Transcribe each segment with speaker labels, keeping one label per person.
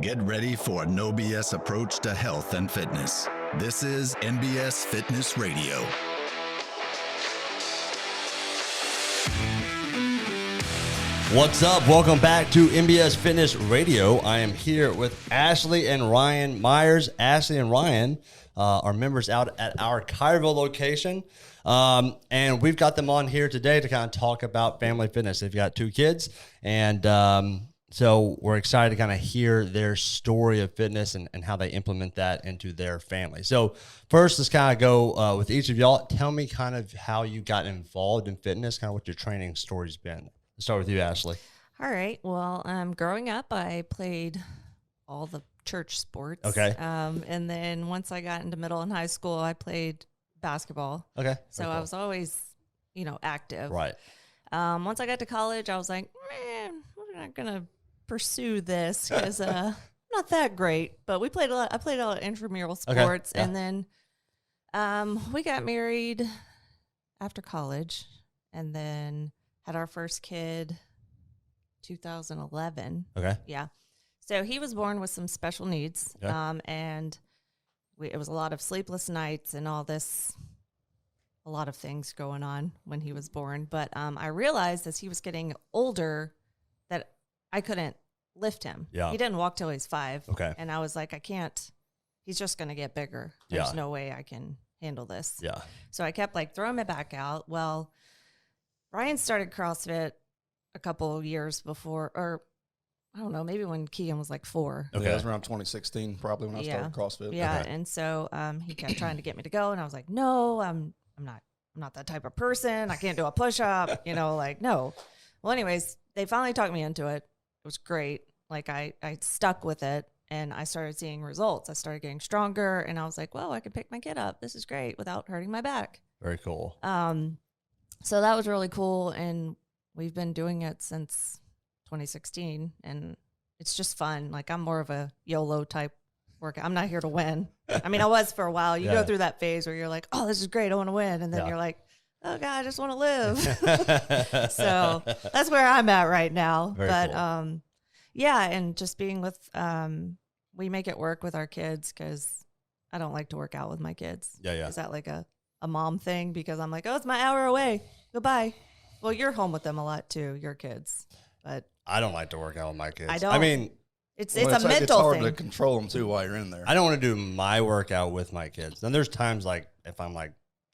Speaker 1: Get ready for a no BS approach to health and fitness. This is NBS Fitness Radio.
Speaker 2: What's up? Welcome back to NBS Fitness Radio. I am here with Ashley and Ryan Myers. Ashley and Ryan are members out at our Cairville location. And we've got them on here today to kind of talk about family fitness. They've got 2 kids, and so we're excited to kind of hear their story of fitness and how they implement that into their family. So first, let's kind of go with each of y'all. Tell me kind of how you got involved in fitness, kind of what your training story's been. Let's start with you, Ashley.
Speaker 3: All right. Well, growing up, I played all the church sports.
Speaker 2: Okay.
Speaker 3: And then once I got into middle and high school, I played basketball.
Speaker 2: Okay.
Speaker 3: So I was always, active.
Speaker 2: Right.
Speaker 3: Once I got to college, I was like, man, we're not going to pursue this because not that great. But I played a lot of intramural sports.
Speaker 2: Okay. Yeah.
Speaker 3: And then we got married after college and then had our first kid 2011.
Speaker 2: Okay.
Speaker 3: Yeah. So he was born with some special needs.
Speaker 2: Yeah.
Speaker 3: And it was a lot of sleepless nights and a lot of things going on when he was born. But I realized as he was getting older that I couldn't lift him.
Speaker 2: Yeah.
Speaker 3: He didn't walk till he's 5.
Speaker 2: Okay.
Speaker 3: And I was like, I can't. He's just going to get bigger. There's no way I can handle this.
Speaker 2: Yeah.
Speaker 3: So I kept throwing it back out. Well, Ryan started CrossFit a couple of years before, or I don't know, maybe when Keegan was 4.
Speaker 4: Okay, it was around 2016, probably when I started CrossFit.
Speaker 3: Yeah,
Speaker 2: Okay.
Speaker 3: and so he kept trying to get me to go, and I was like, no, I'm not that type of person. I can't do a push-up, no. Well, anyways, they finally talked me into it. It was great. I stuck with it, and I started seeing results. I started getting stronger, and I was like, well, I can pick my kid up. This is great without hurting my back.
Speaker 2: Very cool.
Speaker 3: So that was really cool, and we've been doing it since 2016, and it's just fun. I'm more of a YOLO type workout. I'm not here to win. I mean, I was for a while. You go through that phase where you're like, oh, this is great, I want to win, and then you're like, oh God, I just want to live. So that's where I'm at right now.
Speaker 2: Very cool.
Speaker 3: Yeah, and just being with, we make it work with our kids because I don't like to work out with my kids.
Speaker 2: Yeah.
Speaker 3: Is that a mom thing? Because I'm like, oh, it's my hour away. Goodbye. Well, you're home with them a lot too, your kids. But
Speaker 2: I don't like to work out with my kids.
Speaker 3: I don't.
Speaker 2: I mean,
Speaker 3: it's
Speaker 4: Well,
Speaker 3: a mental
Speaker 4: It's hard
Speaker 3: thing.
Speaker 4: to control them too while you're in there.
Speaker 2: I don't want to do my workout with my kids. Then there's times if I'm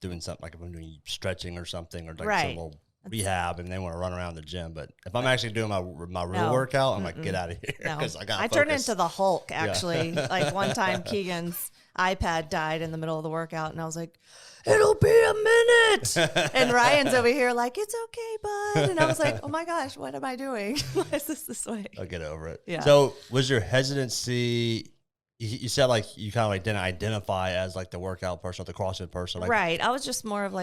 Speaker 2: doing something, if I'm doing stretching or something, or some
Speaker 3: Right.
Speaker 2: little rehab, and they want to run around the gym. But if I'm actually doing my real workout, I'm like, get out of here because
Speaker 3: I turned into the Hulk actually. One time Keegan's iPad died in the middle of the workout, and I was like, it'll be a minute. And Ryan's over here it's okay, bud. And I was like, oh my gosh, what am I doing? Why is this way?
Speaker 2: I'll get over it.
Speaker 3: Yeah.
Speaker 2: So was your hesitancy? You said you kind of didn't identify as the workout person or the CrossFit person,
Speaker 3: Right. I was just more of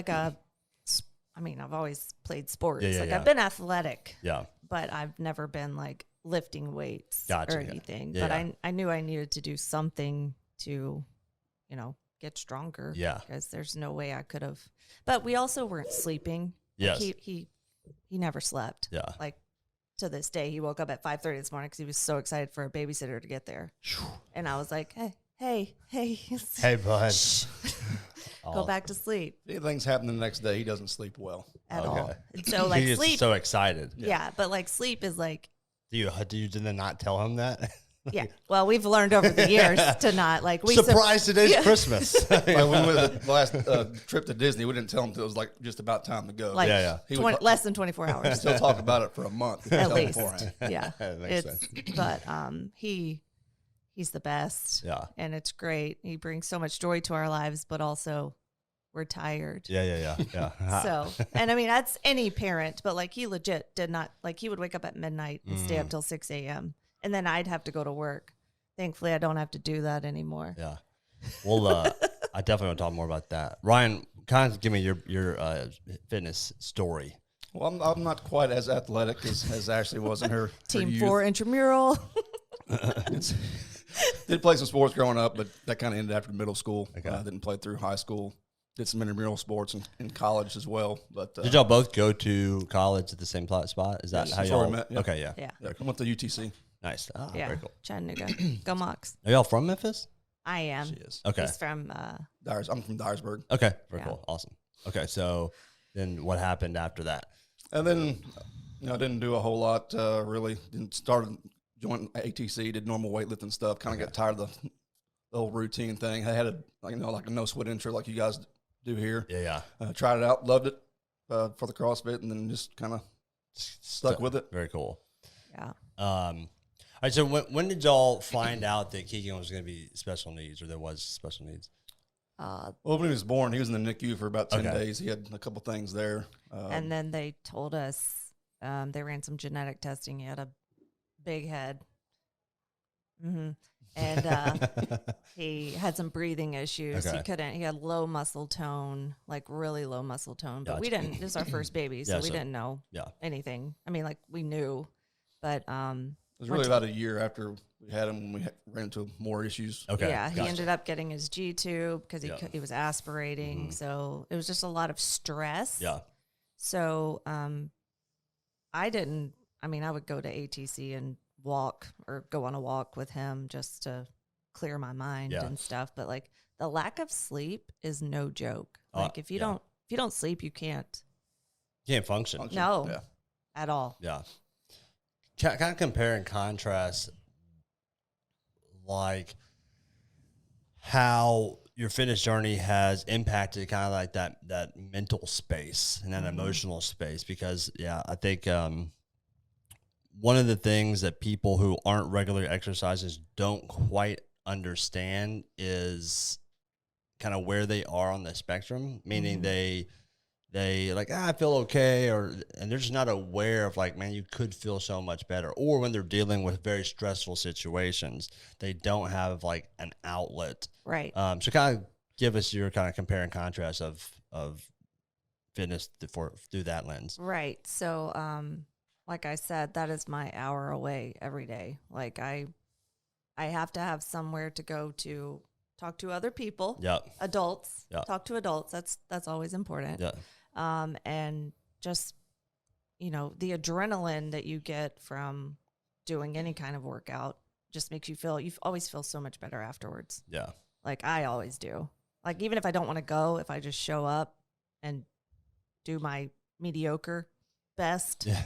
Speaker 3: I've always played sports.
Speaker 2: Yeah.
Speaker 3: I've been athletic.
Speaker 2: Yeah.
Speaker 3: But I've never been lifting weights
Speaker 2: Gotcha.
Speaker 3: or anything.
Speaker 2: Yeah.
Speaker 3: But I knew I needed to do something to, get stronger.
Speaker 2: Yeah.
Speaker 3: Because there's no way I could have. But we also weren't sleeping.
Speaker 2: Yes.
Speaker 3: He never slept.
Speaker 2: Yeah.
Speaker 3: To this day, he woke up at 5:30 this morning because he was so excited for a babysitter to get there. And I was like, hey,
Speaker 2: Hey, bud.
Speaker 3: shh. Go back to sleep.
Speaker 4: If anything's happening the next day, he doesn't sleep well.
Speaker 3: At
Speaker 2: Okay.
Speaker 3: all. And so
Speaker 2: He gets
Speaker 3: sleep.
Speaker 2: so excited.
Speaker 3: Yeah, but sleep is
Speaker 2: Do you then not tell him that?
Speaker 3: yeah. Well, we've learned over the years to not
Speaker 2: Surprise! Today's Christmas.
Speaker 4: When we went the last trip to Disney, we didn't tell him until it was just about time to go.
Speaker 2: He
Speaker 4: would
Speaker 3: less than 24 hours
Speaker 4: Still talk about it for a month.
Speaker 3: at
Speaker 4: Tell him
Speaker 3: least.
Speaker 4: beforehand.
Speaker 3: Yeah,
Speaker 2: That makes sense.
Speaker 3: but he's the best.
Speaker 2: Yeah.
Speaker 3: And it's great. He brings so much joy to our lives, but also we're tired.
Speaker 2: Yeah.
Speaker 3: So, and I mean, that's any parent, but he legit did not, he would wake up at midnight and stay up till 6 a.m. And then I'd have to go to work. Thankfully, I don't have to do that anymore.
Speaker 2: Yeah. Well, I definitely want to talk more about that. Ryan, kind of give me your fitness story.
Speaker 4: Well, I'm not quite as athletic as Ashley was in her
Speaker 3: Team
Speaker 4: youth.
Speaker 3: 4 intramural.
Speaker 4: Did play some sports growing up, but that kind of ended after middle school.
Speaker 2: Okay.
Speaker 4: Didn't play through high school. Did some intramural sports in college as well. But
Speaker 2: Did y'all both go to college at the same spot? Is that
Speaker 4: Yes,
Speaker 2: how
Speaker 4: that's where
Speaker 2: y'all
Speaker 4: we met, yeah.
Speaker 2: Okay, yeah.
Speaker 3: Yeah.
Speaker 4: I went to UTC.
Speaker 2: Nice. Ah,
Speaker 3: Yeah,
Speaker 2: very cool.
Speaker 3: Chattanooga. Go Mocs.
Speaker 2: Are y'all from Memphis?
Speaker 3: I am.
Speaker 4: She is.
Speaker 2: Okay.
Speaker 3: He's from
Speaker 4: I'm from Dyersburg.
Speaker 2: Okay. Very
Speaker 3: Yeah.
Speaker 2: cool. Awesome. Okay. So then what happened after that?
Speaker 4: And then, I didn't do a whole lot, really. Didn't joined ATC, did normal weightlifting stuff. Kind of got tired of the whole routine thing. I had like a no sweat intro like you guys do here.
Speaker 2: Yeah.
Speaker 4: Tried it out, loved it for the CrossFit, and then just kind of stuck with it.
Speaker 2: Very cool.
Speaker 3: yeah.
Speaker 2: All right. So when did y'all find out that Keegan was going to be special needs, or there was special needs?
Speaker 4: Well, when he was born, he was in the NICU for about 10
Speaker 2: Okay.
Speaker 4: days. He had a couple things there.
Speaker 3: And then they told us they ran some genetic testing. He had a big head. And he had some breathing issues.
Speaker 2: Okay.
Speaker 3: He had low muscle tone, like really low muscle tone. But we
Speaker 2: Gotcha.
Speaker 3: didn't, this is our first baby, so
Speaker 2: Yeah,
Speaker 3: we
Speaker 2: so-
Speaker 3: didn't know
Speaker 2: Yeah.
Speaker 3: anything. I mean, like we knew, but
Speaker 4: it was really about a year after we had him when we ran into more issues.
Speaker 2: Okay.
Speaker 3: yeah, he
Speaker 2: Gotcha.
Speaker 3: ended up getting his G tube because
Speaker 2: Yeah.
Speaker 3: he was aspirating. So it was just a lot of stress.
Speaker 2: Yeah.
Speaker 3: So I would go to ATC and walk or go on a walk with him just to clear my mind
Speaker 2: Yeah.
Speaker 3: and stuff. But like the lack of sleep is no joke.
Speaker 2: Uh,
Speaker 3: Like if you don't sleep, you can't
Speaker 2: Can't function.
Speaker 3: No.
Speaker 4: Yeah.
Speaker 3: at all.
Speaker 2: Yeah. Kind of compare and contrast, like how your fitness journey has impacted kind of like that mental space and that emotional space. Because I think one of the things that people who aren't regular exercisers don't quite understand is kind of where they are on the spectrum, meaning they like, I feel okay, and they're just not aware of like, man, you could feel so much better. Or when they're dealing with very stressful situations, they don't have like an outlet.
Speaker 3: Right.
Speaker 2: So kind of give us your kind of compare and contrast of fitness through that lens.
Speaker 3: Right. So like I said, that is my hour away every day. Like I have to have somewhere to go to talk to other people.
Speaker 2: Yep.
Speaker 3: Adults.
Speaker 2: Yeah.
Speaker 3: Talk to adults. That's always important.
Speaker 2: Yeah.
Speaker 3: And just, the adrenaline that you get from doing any kind of workout just makes you always feel so much better afterwards.
Speaker 2: Yeah.
Speaker 3: Like I always do. Like even if I don't want to go, if I just show up and do my mediocre best,
Speaker 2: Yeah.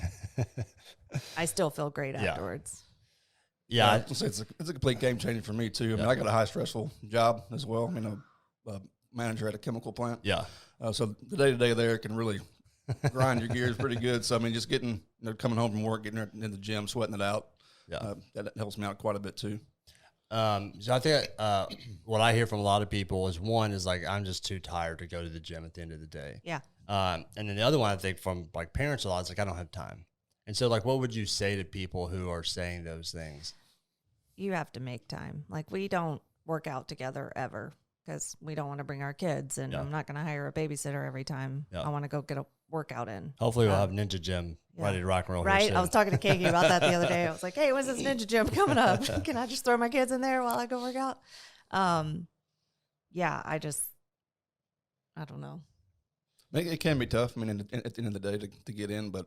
Speaker 3: I still feel great
Speaker 2: Yeah.
Speaker 3: afterwards.
Speaker 2: Yeah.
Speaker 4: I'd say it's a complete game changer for me too. I mean, I got a high stressful job as well. I mean, a manager at a chemical plant.
Speaker 2: Yeah.
Speaker 4: So the day to day there can really grind your gears pretty good. So I mean, just getting coming home from work, getting in the gym, sweating it out.
Speaker 2: Yeah.
Speaker 4: That helps me out quite a bit too.
Speaker 2: So I think what I hear from a lot of people is one is like, I'm just too tired to go to the gym at the end of the day.
Speaker 3: Yeah.
Speaker 2: And then the other one I think from like parents a lot is like, I don't have time. And so like, what would you say to people who are saying those things?
Speaker 3: You have to make time. Like we don't work out together ever because we don't want to bring our kids, and
Speaker 2: Yeah.
Speaker 3: I'm not going to hire a babysitter every time
Speaker 2: Yeah.
Speaker 3: I want to go get a workout in.
Speaker 2: Hopefully we'll have Ninja Gym
Speaker 3: yeah.
Speaker 2: ready to rock and roll. here
Speaker 3: Right?
Speaker 2: soon.
Speaker 3: I was talking to Keiki about that the other day. I was like, hey, when's this ninja gym coming up? Can I just throw my kids in there while I go work out? Yeah, I don't know.
Speaker 4: It can be tough. I mean, at the end of the day to get in, but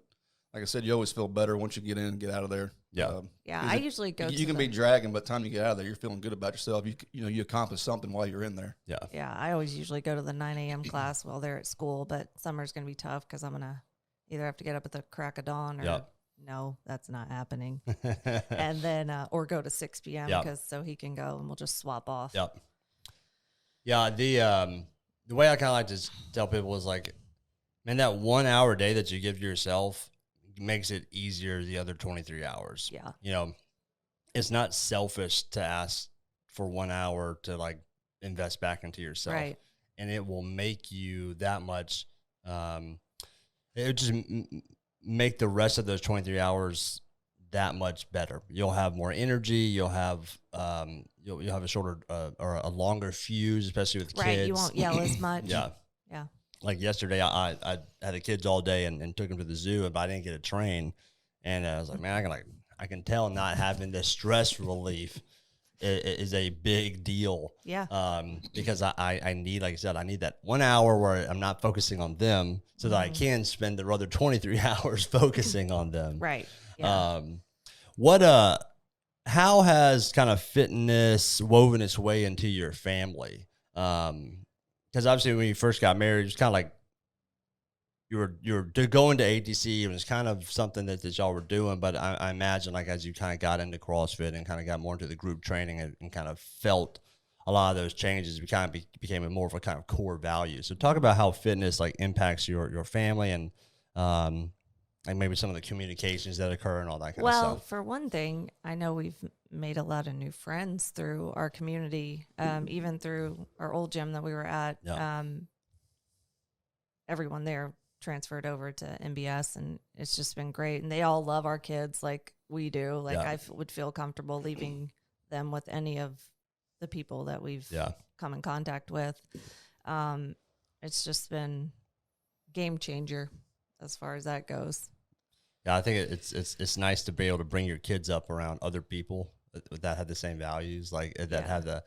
Speaker 4: like I said, you always feel better once you get in and get out of there.
Speaker 2: Yeah.
Speaker 3: Yeah,
Speaker 4: 'cause
Speaker 3: I usually go
Speaker 4: You can be dragging, but the time you get out of there, you're feeling good about yourself. You accomplish something while you're in there.
Speaker 2: Yeah.
Speaker 3: Yeah, I always usually go to the 9 a.m. class while they're at school, but summer's going to be tough because I'm going to either have to get up at the crack of dawn or
Speaker 2: Yeah.
Speaker 3: no, that's not happening. And then, or go to 6 p.m.
Speaker 2: Yeah.
Speaker 3: because so he can go and we'll just swap off.
Speaker 2: Yep. Yeah. The way I kind of like to tell people is like, man, that 1 hour a day that you give to yourself makes it easier the other 23 hours.
Speaker 3: Yeah.
Speaker 2: It's not selfish to ask for 1 hour to like invest back into yourself.
Speaker 3: Right.
Speaker 2: And it will make you that much, it would just make the rest of those 23 hours that much better. You'll have more energy. You'll have, you'll have a shorter or a longer fuse, especially with kids.
Speaker 3: Right. You won't yell as much.
Speaker 2: Yeah.
Speaker 3: Yeah.
Speaker 2: Like yesterday, I had the kids all day and took them to the zoo, but I didn't get a train. And I was like, man, I can tell not having the stress relief is a big deal.
Speaker 3: Yeah.
Speaker 2: Because I need, like I said, I need that 1 hour where I'm not focusing on them so that I can spend the other 23 hours focusing on them.
Speaker 3: Right. Yeah.
Speaker 2: how has kind of fitness woven its way into your family? Because obviously when you first got married, it was kind of like you're going to ATC. It was kind of something that y'all were doing, but I imagine like as you kind of got into CrossFit and kind of got more into the group training and kind of felt a lot of those changes, it kind of became more of a kind of core value. So talk about how fitness like impacts your family and like maybe some of the communications that occur and all that kind of stuff.
Speaker 3: Well, for one thing, I know we've made a lot of new friends through our community, even through our old gym that we were at.
Speaker 2: Yeah.
Speaker 3: Everyone there transferred over to MBS, and it's just been great. And they all love our kids like we do. Like I would feel comfortable leaving them with any of the people that we've come in contact with. It's just been game changer as far as that goes.
Speaker 2: Yeah, I think it's nice to be able to bring your kids up around other people that have the same values, like that have the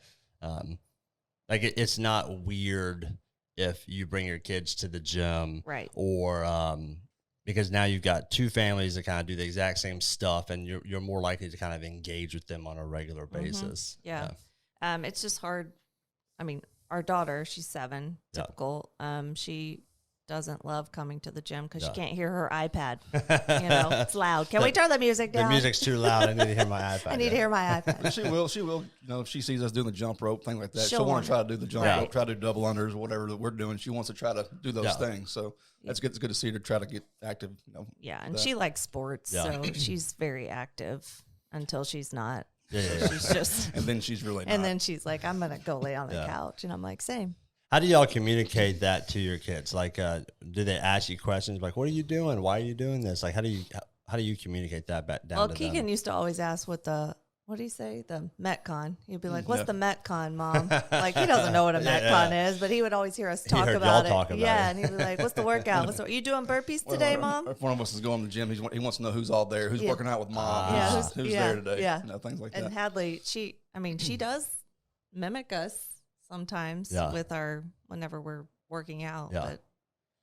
Speaker 2: like it's not weird if you bring your kids to the gym,
Speaker 3: right?
Speaker 2: Or because now you've got two families that kind of do the exact same stuff, and you're more likely to kind of engage with them on a regular basis.
Speaker 3: Yeah. It's just hard. I mean, our daughter, she's 7, typical. She doesn't love coming to the gym because she can't hear her iPad. You know, it's loud. Can we turn the music down?
Speaker 2: The music's too loud. I need to hear my iPad.
Speaker 3: I need to hear my iPad.
Speaker 4: She will. You know, if she sees us doing the jump rope, thing like that, she'll
Speaker 3: want
Speaker 4: want to try to do the jump rope, try to do double unders or whatever that we're doing. She wants to try to do those things. So that's good. It's good to see her try to get active. You know.
Speaker 3: Yeah, and she likes sports, so she's very active until she's not.
Speaker 2: Yeah.
Speaker 3: She's just.
Speaker 4: And then she's really not.
Speaker 3: And then she's like, I'm gonna go lay on the couch, and I'm like, same.
Speaker 2: How do y'all communicate that to your kids? Like, do they ask you questions like, "What are you doing? Why are you doing this?" Like, how do you communicate that back down?
Speaker 3: Well,
Speaker 2: to
Speaker 3: Keegan
Speaker 2: them?
Speaker 3: used to always ask what do you say? The Metcon. He'd be like, "What's the Metcon, Mom?" Like he doesn't know what a Metcon is, but he would always hear us talk about it. And he'd be like, "What's the workout? Are you doing burpees today, Mom?"
Speaker 4: If one of us is going to the gym, he wants to know who's all there, who's working out with Mom, who's there today, you know, things like that.
Speaker 3: And Hadley, she does mimic us sometimes with whenever we're working out. But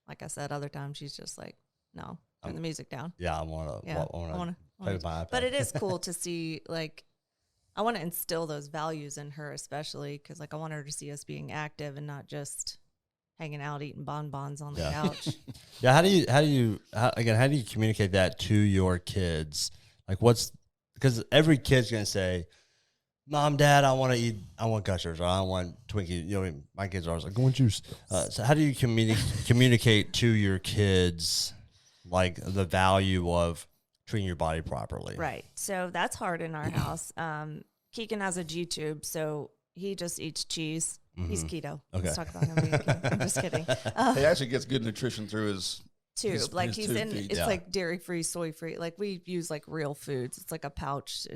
Speaker 3: like I said, other times she's just like, no, turn the music down.
Speaker 2: Yeah, I want to play with my iPad.
Speaker 3: But it is cool to see, like, I want to instill those values in her, especially because, like, I want her to see us being active and not just hanging out eating bonbons on the couch.
Speaker 2: Yeah, how do you communicate that to your kids? Like, because every kid's gonna say, "Mom, Dad, I want Gushers, or I want Twinkies." You know, my kids are always like, "Go and juice." So how do you communicate to your kids like the value of treating your body properly?
Speaker 3: Right. So that's hard in our house. Keegan has a G tube, so he just eats cheese. He's keto.
Speaker 2: Okay.
Speaker 3: Let's talk about him being keto. I'm just kidding.
Speaker 4: He actually gets good nutrition through his
Speaker 3: tube. Like
Speaker 4: his
Speaker 3: he's
Speaker 4: tube feed.
Speaker 3: it's like dairy free, soy free. Like we use like real foods. It's like a pouch.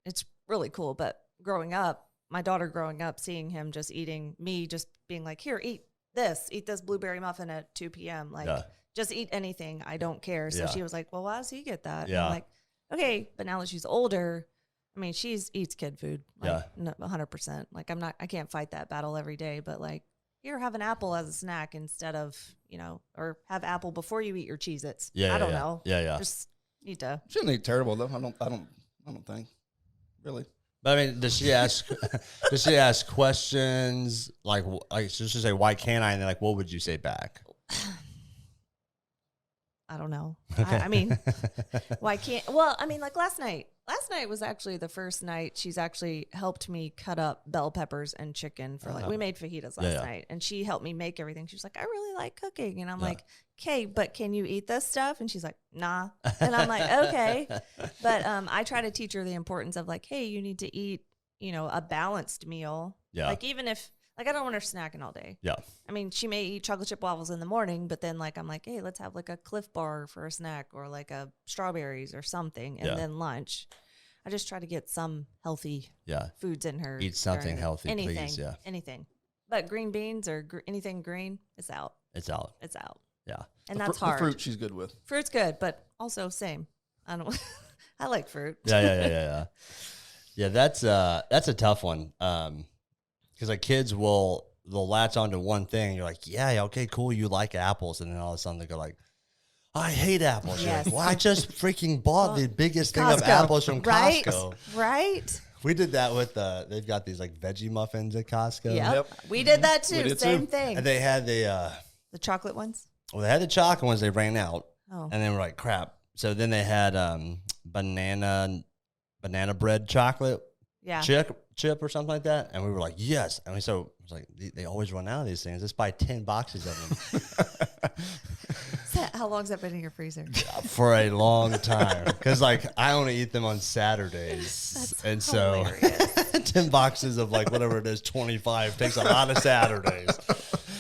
Speaker 3: It's really cool. But growing up, my daughter growing up, seeing him just eating, me just being like, "Here, eat this blueberry muffin at 2 p.m. Like just eat anything. I don't care." So she was like, "Well, why does he get that?" And I'm like, okay. But now that she's older, I mean, she eats kid food, like 100%. Like I can't fight that battle every day, but like, here, have an apple as a snack instead of, you know, or have apple before you eat your Cheez-Its. I don't know.
Speaker 2: Yeah.
Speaker 3: Just need to.
Speaker 4: Shouldn't eat terrible though. I don't think really.
Speaker 2: But I mean, does she ask? Does she ask questions like so she say, "Why can't I?" And then like, what would you say back?
Speaker 3: I don't know.
Speaker 2: Okay.
Speaker 3: I mean, why can't? Well, I mean, like last night was actually the first night she's actually helped me cut up bell peppers and chicken for we made fajitas last night, and she helped me make everything. She was like, "I really like cooking," and I'm like, "Okay, but can you eat this stuff?" And she's like, "Nah," and I'm like, "Okay," but I try to teach her the importance of like, hey, you need to eat, you know, a balanced meal. Like even if. Like, I don't want her snacking all day.
Speaker 2: Yeah.
Speaker 3: I mean, she may eat chocolate chip waffles in the morning, but then, like, I'm like, hey, let's have, like, a Cliff Bar for a snack or, like, a strawberries or something. And then lunch. I just try to get some healthy foods in her.
Speaker 2: Eat something healthy,
Speaker 3: anything,
Speaker 2: please. Yeah.
Speaker 3: Anything. But green beans or anything green, it's out.
Speaker 2: It's out.
Speaker 3: It's out.
Speaker 2: Yeah.
Speaker 3: And that's hard.
Speaker 4: The fruit she's good with.
Speaker 3: Fruit's good, but also same. I don't. I like fruit.
Speaker 2: Yeah. Yeah, that's a tough one. Because like kids they'll latch onto one thing. And you're like, yeah, okay, cool. You like apples, and then all of a sudden they go like, I hate apples. You're
Speaker 3: Yes.
Speaker 2: like, well, I just freaking bought the biggest thing of
Speaker 3: Costco,
Speaker 2: apples from
Speaker 3: right?
Speaker 2: Costco.
Speaker 3: Right?
Speaker 2: We did that with they've got these like veggie muffins at Costco.
Speaker 3: Yep. We did that too.
Speaker 4: did
Speaker 3: Same
Speaker 4: too.
Speaker 3: thing.
Speaker 2: And they had the
Speaker 3: chocolate ones?
Speaker 2: they had the chocolate ones. They ran out,
Speaker 3: Oh.
Speaker 2: and then we're like, crap. So then they had banana bread chocolate
Speaker 3: Yeah.
Speaker 2: chip or something like that, and we were like, yes. And so it was like they always run out of these things. Let's buy 10 boxes of them.
Speaker 3: How long's that been in your freezer?
Speaker 2: For a long time, because like I only eat them on Saturdays,
Speaker 3: That's
Speaker 2: and so
Speaker 3: hilarious.
Speaker 2: 10 boxes of like whatever it is, 25 takes a lot of Saturdays.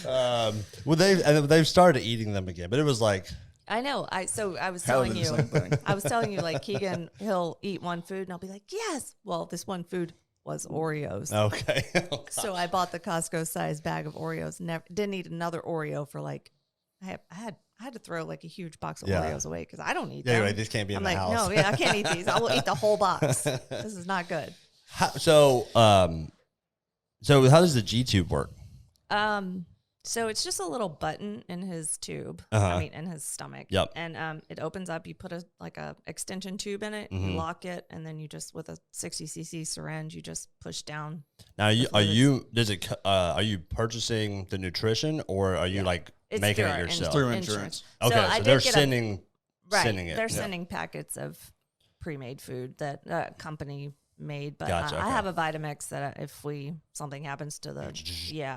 Speaker 2: Well, they've started eating them again, but it was like
Speaker 3: I know. I was
Speaker 4: Hell,
Speaker 3: telling
Speaker 4: they're
Speaker 3: you.
Speaker 4: the same thing.
Speaker 3: I was telling you, like Keegan, he'll eat one food, and I'll be like, yes. Well, this one food was Oreos.
Speaker 2: okay.
Speaker 3: So I bought the Costco size bag of Oreos. Never didn't eat another Oreo for like I had to throw like a huge box of
Speaker 2: Yeah.
Speaker 3: Oreos away because I don't eat
Speaker 2: Yeah,
Speaker 3: them.
Speaker 2: you're right, these can't be in
Speaker 3: I'm
Speaker 2: the
Speaker 3: like,
Speaker 2: house.
Speaker 3: no, yeah, I can't eat these. I will eat the whole box. This is not good.
Speaker 2: So how does the G tube work?
Speaker 3: So it's just a little button in his tube.
Speaker 2: Uh-huh.
Speaker 3: I mean, in his stomach.
Speaker 2: Yep.
Speaker 3: And it opens up. You put a extension tube in it.
Speaker 2: Mhm.
Speaker 3: You lock it, and then you just with a 60cc syringe, you just push down.
Speaker 2: Now,
Speaker 3: fluids.
Speaker 2: are you purchasing the nutrition, or are you like
Speaker 3: It's
Speaker 2: making
Speaker 3: through
Speaker 2: it
Speaker 3: our
Speaker 2: yourself?
Speaker 4: Through insurance.
Speaker 2: Okay,
Speaker 3: I
Speaker 2: so
Speaker 3: did
Speaker 2: they're
Speaker 3: get
Speaker 2: sending
Speaker 3: Right.
Speaker 2: it.
Speaker 3: They're
Speaker 2: Yeah.
Speaker 3: sending packets of pre-made food that company made, but
Speaker 2: Gotcha,
Speaker 3: I
Speaker 2: okay.
Speaker 3: have a Vitamix that if something happens to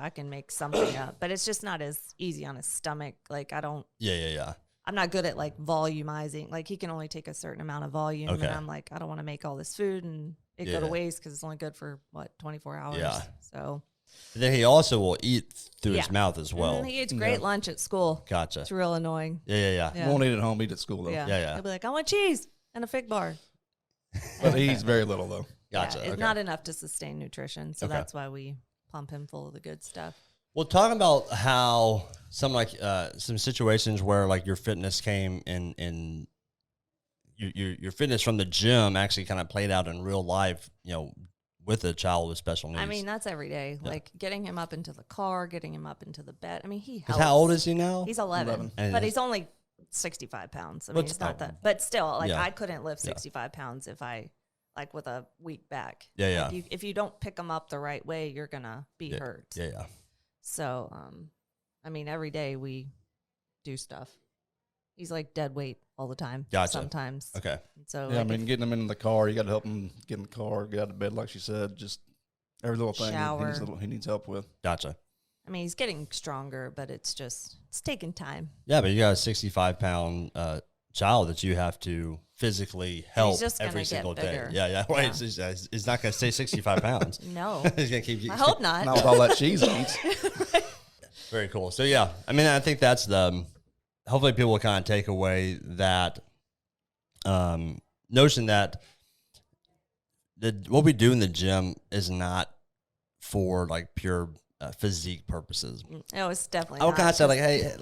Speaker 3: I can make something up, but it's just not as easy on his stomach. Like
Speaker 2: Yeah.
Speaker 3: I'm not good at like volumizing. Like he can only take a certain amount of volume,
Speaker 2: Okay.
Speaker 3: and I'm like, I don't want to make all this food and it go to waste because it's only good for 24 hours.
Speaker 2: Yeah.
Speaker 3: So
Speaker 2: And then he also will eat through his
Speaker 3: Yeah.
Speaker 2: mouth as well.
Speaker 3: and he eats great lunch at school.
Speaker 2: Gotcha.
Speaker 3: It's real annoying.
Speaker 2: Yeah.
Speaker 3: Yeah.
Speaker 4: Won't eat at home, eat at school though.
Speaker 2: Yeah.
Speaker 3: He'll be like, I want cheese and a fig bar.
Speaker 4: But he eats very little though.
Speaker 2: Gotcha.
Speaker 3: Yeah, it's
Speaker 2: Okay.
Speaker 3: not enough to sustain nutrition, so
Speaker 2: Okay.
Speaker 3: that's why we pump him full of the good stuff.
Speaker 2: Well, talking about how some situations where like your fitness came in your fitness from the gym actually kind of played out in real life, with a child with special needs.
Speaker 3: I mean, that's every day. Like getting him up into the car, getting him up into the bed. I mean, he
Speaker 2: 'Cause
Speaker 3: helps.
Speaker 2: how old is he now?
Speaker 3: He's 11,
Speaker 4: 11.
Speaker 2: And
Speaker 3: but he's only 65 pounds. I mean,
Speaker 2: What's
Speaker 3: it's not
Speaker 2: that?
Speaker 3: that, but still, like
Speaker 2: Yeah.
Speaker 3: I couldn't lift
Speaker 2: Yeah.
Speaker 3: 65 pounds if I like with a weak back.
Speaker 2: Yeah.
Speaker 3: Like, if you don't pick him up the right way, you're gonna be hurt.
Speaker 2: Yeah.
Speaker 3: So, I mean, every day we do stuff. He's like dead weight all the time.
Speaker 2: Gotcha.
Speaker 3: Sometimes.
Speaker 2: Okay.
Speaker 3: So
Speaker 4: Yeah, I
Speaker 3: like,
Speaker 4: mean, getting him in the car, you got to help him get in the car, get out of bed, like she said. Just every little thing
Speaker 3: Shower.
Speaker 4: he needs help with.
Speaker 2: Gotcha.
Speaker 3: I mean, he's getting stronger, but it's taking time.
Speaker 2: Yeah, but you got a 65-pound child that you have to physically help
Speaker 3: just gonna
Speaker 2: every
Speaker 3: get
Speaker 2: single day.
Speaker 3: bigger.
Speaker 2: Yeah. Right.
Speaker 3: Yeah.
Speaker 2: He's not going to stay 65 pounds.
Speaker 3: No,
Speaker 2: He's going to keep.
Speaker 3: I hope not.
Speaker 4: Not with all that cheese he eats.
Speaker 2: Very cool. So yeah, I mean, I think that's hopefully people will kind of take away that notion that what we do in the gym is not for like pure physique purposes.
Speaker 3: No, it's definitely.
Speaker 2: I would
Speaker 3: not.
Speaker 2: kind of say like, hey,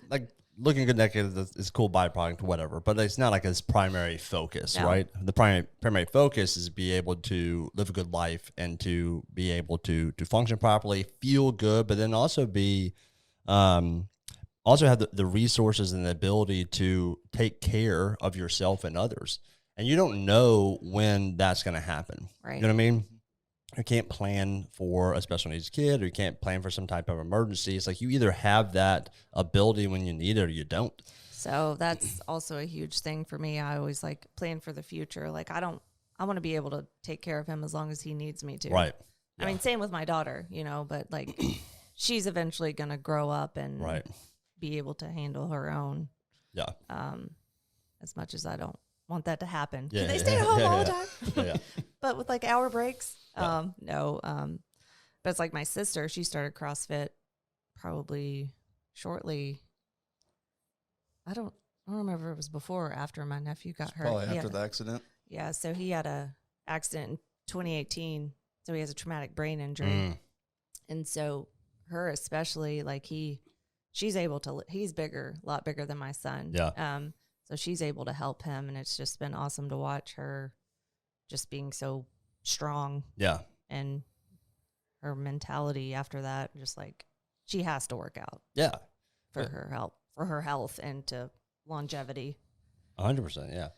Speaker 2: like looking good naked is a cool byproduct, whatever. But it's not like his primary focus,
Speaker 3: No.
Speaker 2: right? The primary focus is to be able to live a good life and to be able to function properly, feel good, but then also be also have the resources and the ability to take care of yourself and others. And you don't know when that's going to happen.
Speaker 3: Right.
Speaker 2: You know what I mean? You can't plan for a special needs kid, or you can't plan for some type of emergency. It's like you either have that ability when you need it or you don't.
Speaker 3: So that's also a huge thing for me. I always like plan for the future. Like I want to be able to take care of him as long as he needs me to.
Speaker 2: Right.
Speaker 3: I mean, same with my daughter, but like she's eventually going to grow up and
Speaker 2: Right.
Speaker 3: be able to handle her own.
Speaker 2: Yeah.
Speaker 3: As much as I don't want that to happen.
Speaker 2: Yeah,
Speaker 3: They
Speaker 2: yeah,
Speaker 3: stay at home
Speaker 2: yeah,
Speaker 3: all
Speaker 2: yeah.
Speaker 3: the time.
Speaker 2: Yeah.
Speaker 3: But with like hour breaks,
Speaker 2: Yeah.
Speaker 3: no. But it's like my sister, she started CrossFit probably shortly. I don't remember if it was before or after my nephew got hurt.
Speaker 4: Probably
Speaker 3: He
Speaker 4: after
Speaker 3: had-
Speaker 4: the accident.
Speaker 3: Yeah, so he had a accident in 2018. So he has a traumatic brain injury.
Speaker 2: Mm.
Speaker 3: And so her especially, like she's able to, he's bigger, a lot bigger than my son.
Speaker 2: Yeah.
Speaker 3: So she's able to help him, and it's just been awesome to watch her just being so strong,
Speaker 2: Yeah.
Speaker 3: and her mentality after that, just like she has to work out
Speaker 2: Yeah.
Speaker 3: for her health and to longevity.
Speaker 2: 100%. Yeah.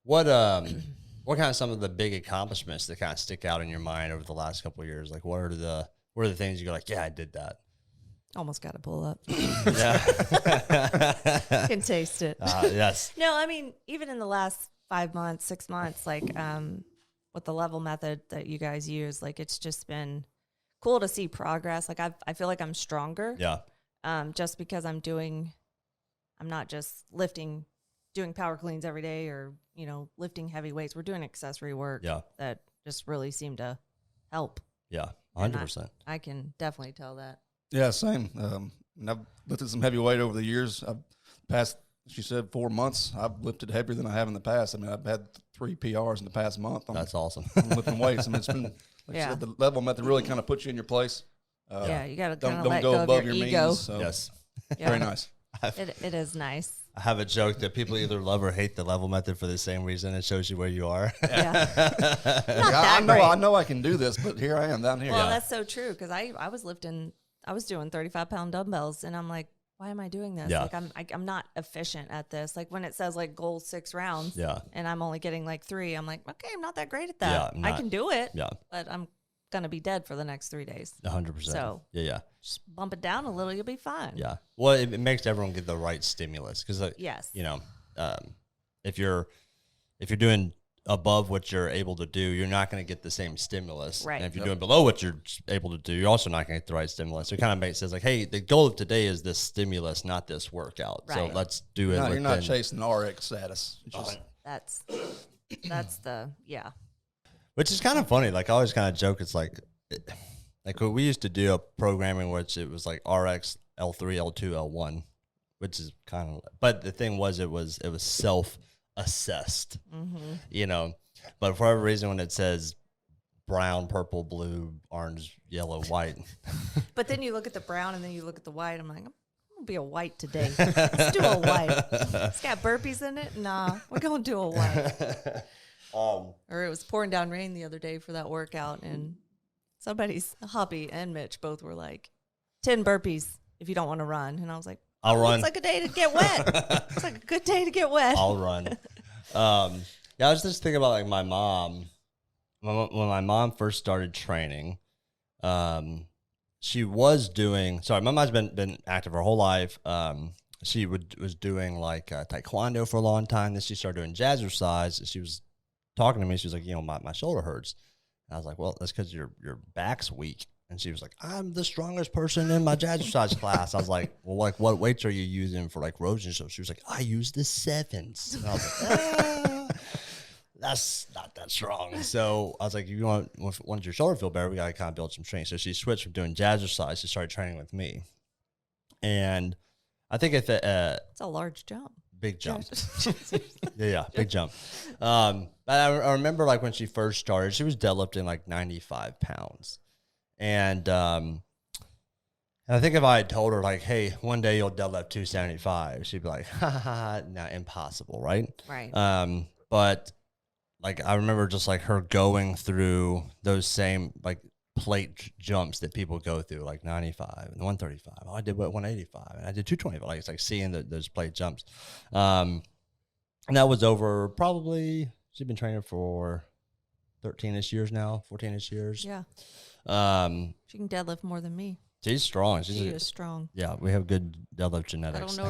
Speaker 2: What kind of some of the big accomplishments that kind of stick out in your mind over the last couple of years? Like, what are the things you go like, yeah, I did that?
Speaker 3: Almost got to pull up.
Speaker 2: Yeah.
Speaker 3: Can taste it.
Speaker 2: Yes.
Speaker 3: No, I mean, even in the last 5 months, 6 months, like with the level method that you guys use, like it's just been cool to see progress. Like I feel like I'm stronger.
Speaker 2: Yeah.
Speaker 3: Just because I'm not just doing power cleans every day or, lifting heavy weights. We're doing accessory work that just really seem to help.
Speaker 2: Yeah. 100%.
Speaker 3: I can definitely tell that.
Speaker 4: Yeah, same. And I've lifted some heavy weight over the years. Past, she said, 4 months, I've lifted heavier than I have in the past. I mean, I've had 3 PRs in the past month.
Speaker 2: That's awesome.
Speaker 4: I'm lifting weights. I mean, it's been, like I said, the level method really kind of puts you in your place.
Speaker 3: You got to kind of
Speaker 4: don't
Speaker 3: let
Speaker 4: go
Speaker 3: go
Speaker 4: above
Speaker 3: of your
Speaker 4: your
Speaker 3: ego.
Speaker 4: means. So
Speaker 2: Yes.
Speaker 4: very nice.
Speaker 3: It is nice.
Speaker 2: I have a joke that people either love or hate the level method for the same reason. It shows you where you are.
Speaker 3: Yeah.
Speaker 4: I know I can do this, but here I am down here.
Speaker 3: Well, that's so true because I was doing 35-pound dumbbells, and I'm like, why am I doing this?
Speaker 2: Yeah.
Speaker 3: Like I'm not efficient at this. Like when it says like goal 6 rounds, and I'm only getting like 3, I'm like, okay, I'm not that great at that. I can do it, but I'm gonna be dead for the next 3 days.
Speaker 2: 100%.
Speaker 3: So
Speaker 2: yeah,
Speaker 3: just bump it down a little, you'll be fine.
Speaker 2: Yeah. Well, it makes everyone get the right stimulus because,
Speaker 3: yes,
Speaker 2: if you're doing above what you're able to do, you're not going to get the same stimulus.
Speaker 3: Right.
Speaker 2: And if you're doing below what you're able to do, you're also not going to get the right stimulus. So it kind of makes sense. Like, hey, the goal of today is this stimulus, not this workout. Right. So let's do it.
Speaker 4: You're not chasing RX status.
Speaker 3: That's the
Speaker 2: Which is kind of funny. Like I always kind of joke. It's like when we used to do a programming which it was like RX, L3, L2, L1, which is kind of. But the thing was, it was self-assessed.
Speaker 3: Mm-hmm.
Speaker 2: But for whatever reason, when it says brown, purple, blue, orange, yellow, white.
Speaker 3: But then you look at the brown and then you look at the white. I'm like, I'm gonna be a white today. Let's do a white. It's got burpees in it. Nah, we're gonna do a white. Or it was pouring down rain the other day for that workout, and somebody's hubby and Mitch both were like, 10 burpees if you don't want to run. And I was like,
Speaker 2: I'll run.
Speaker 3: It's like a day to get wet. It's like a good day to get wet.
Speaker 2: I'll run. I was just thinking about like my mom. When my mom first started training, she was doing. Sorry, my mom's been active her whole life. She was doing like taekwondo for a long time. Then she started doing jazzercise. She was talking to me. She was like, my shoulder hurts. And I was like, well, that's because your back's weak. And she was like, I'm the strongest person in my jazzercise class. I was like, well, like what weights are you using for like rows and stuff? She was like, I use the 7s. And I was like, that's not that strong. So I was like, once your shoulder feel better, we got to kind of build some strength. So she switched from doing jazzercise to started training with me. And I think it's a
Speaker 3: large jump.
Speaker 2: Big jump. yeah, big jump. But I remember like when she first started, she was deadlifting like 95 pounds. And I think if I had told her like, hey, one day you'll deadlift 275, she'd be like, no, impossible, right?
Speaker 3: Right.
Speaker 2: But like I remember just like her going through those same like plate jumps that people go through, like 95 and 135. Oh, I did 185 and I did 225. Like it's like seeing those plate jumps. And that was over probably, she's been training for 13-ish years now, 14-ish years.
Speaker 3: Yeah. She can deadlift more than me.
Speaker 2: She's strong.
Speaker 3: She is strong.
Speaker 2: Yeah, we have good deadlift genetics.
Speaker 3: I don't know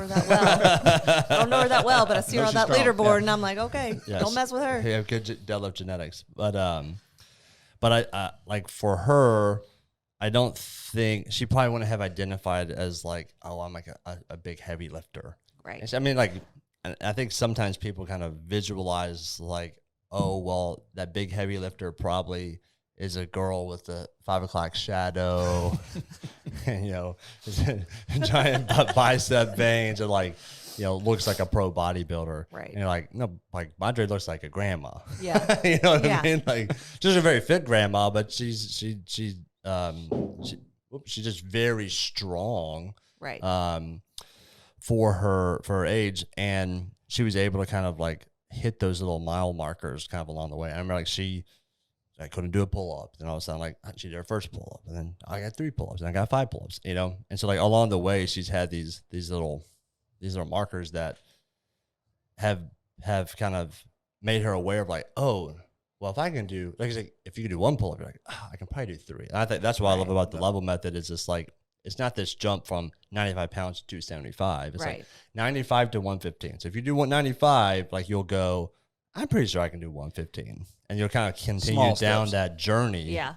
Speaker 3: her that well. But I see her on that leaderboard, and I'm like, okay, don't mess with her.
Speaker 2: We have good deadlift genetics. But I like for her, I don't think she probably wouldn't have identified as like, oh, I'm like a big heavy lifter.
Speaker 3: Right.
Speaker 2: I mean, like, I think sometimes people kind of visualize like, oh, well, that big heavy lifter probably is a girl with a 5 o'clock shadow, and, giant bicep veins, and like, looks like a pro bodybuilder.
Speaker 3: Right.
Speaker 2: And you're like, no, like Madre looks like a grandma.
Speaker 3: Yeah.
Speaker 2: You know what I mean? Like, she's a very fit grandma, but she's just very strong.
Speaker 3: Right.
Speaker 2: For her age, and she was able to kind of like hit those little mile markers kind of along the way. I remember like I couldn't do a pull-up. Then all of a sudden, like, she did her first pull-up. And then I got 3 pull-ups. And I got 5 pull-ups, And so, like, along the way, she's had these little markers that have kind of made her aware of like, oh, well, if I can do, like, if you can do one pull-up, you're like, oh, I can probably do 3. And I think that's what I love about the level method is just like, it's not this jump from 95 pounds to 275. It's like 95 to 115. So if you do 195, like you'll go, I'm pretty sure I can do 115. And you'll kind of continue down that journey.
Speaker 3: Yeah.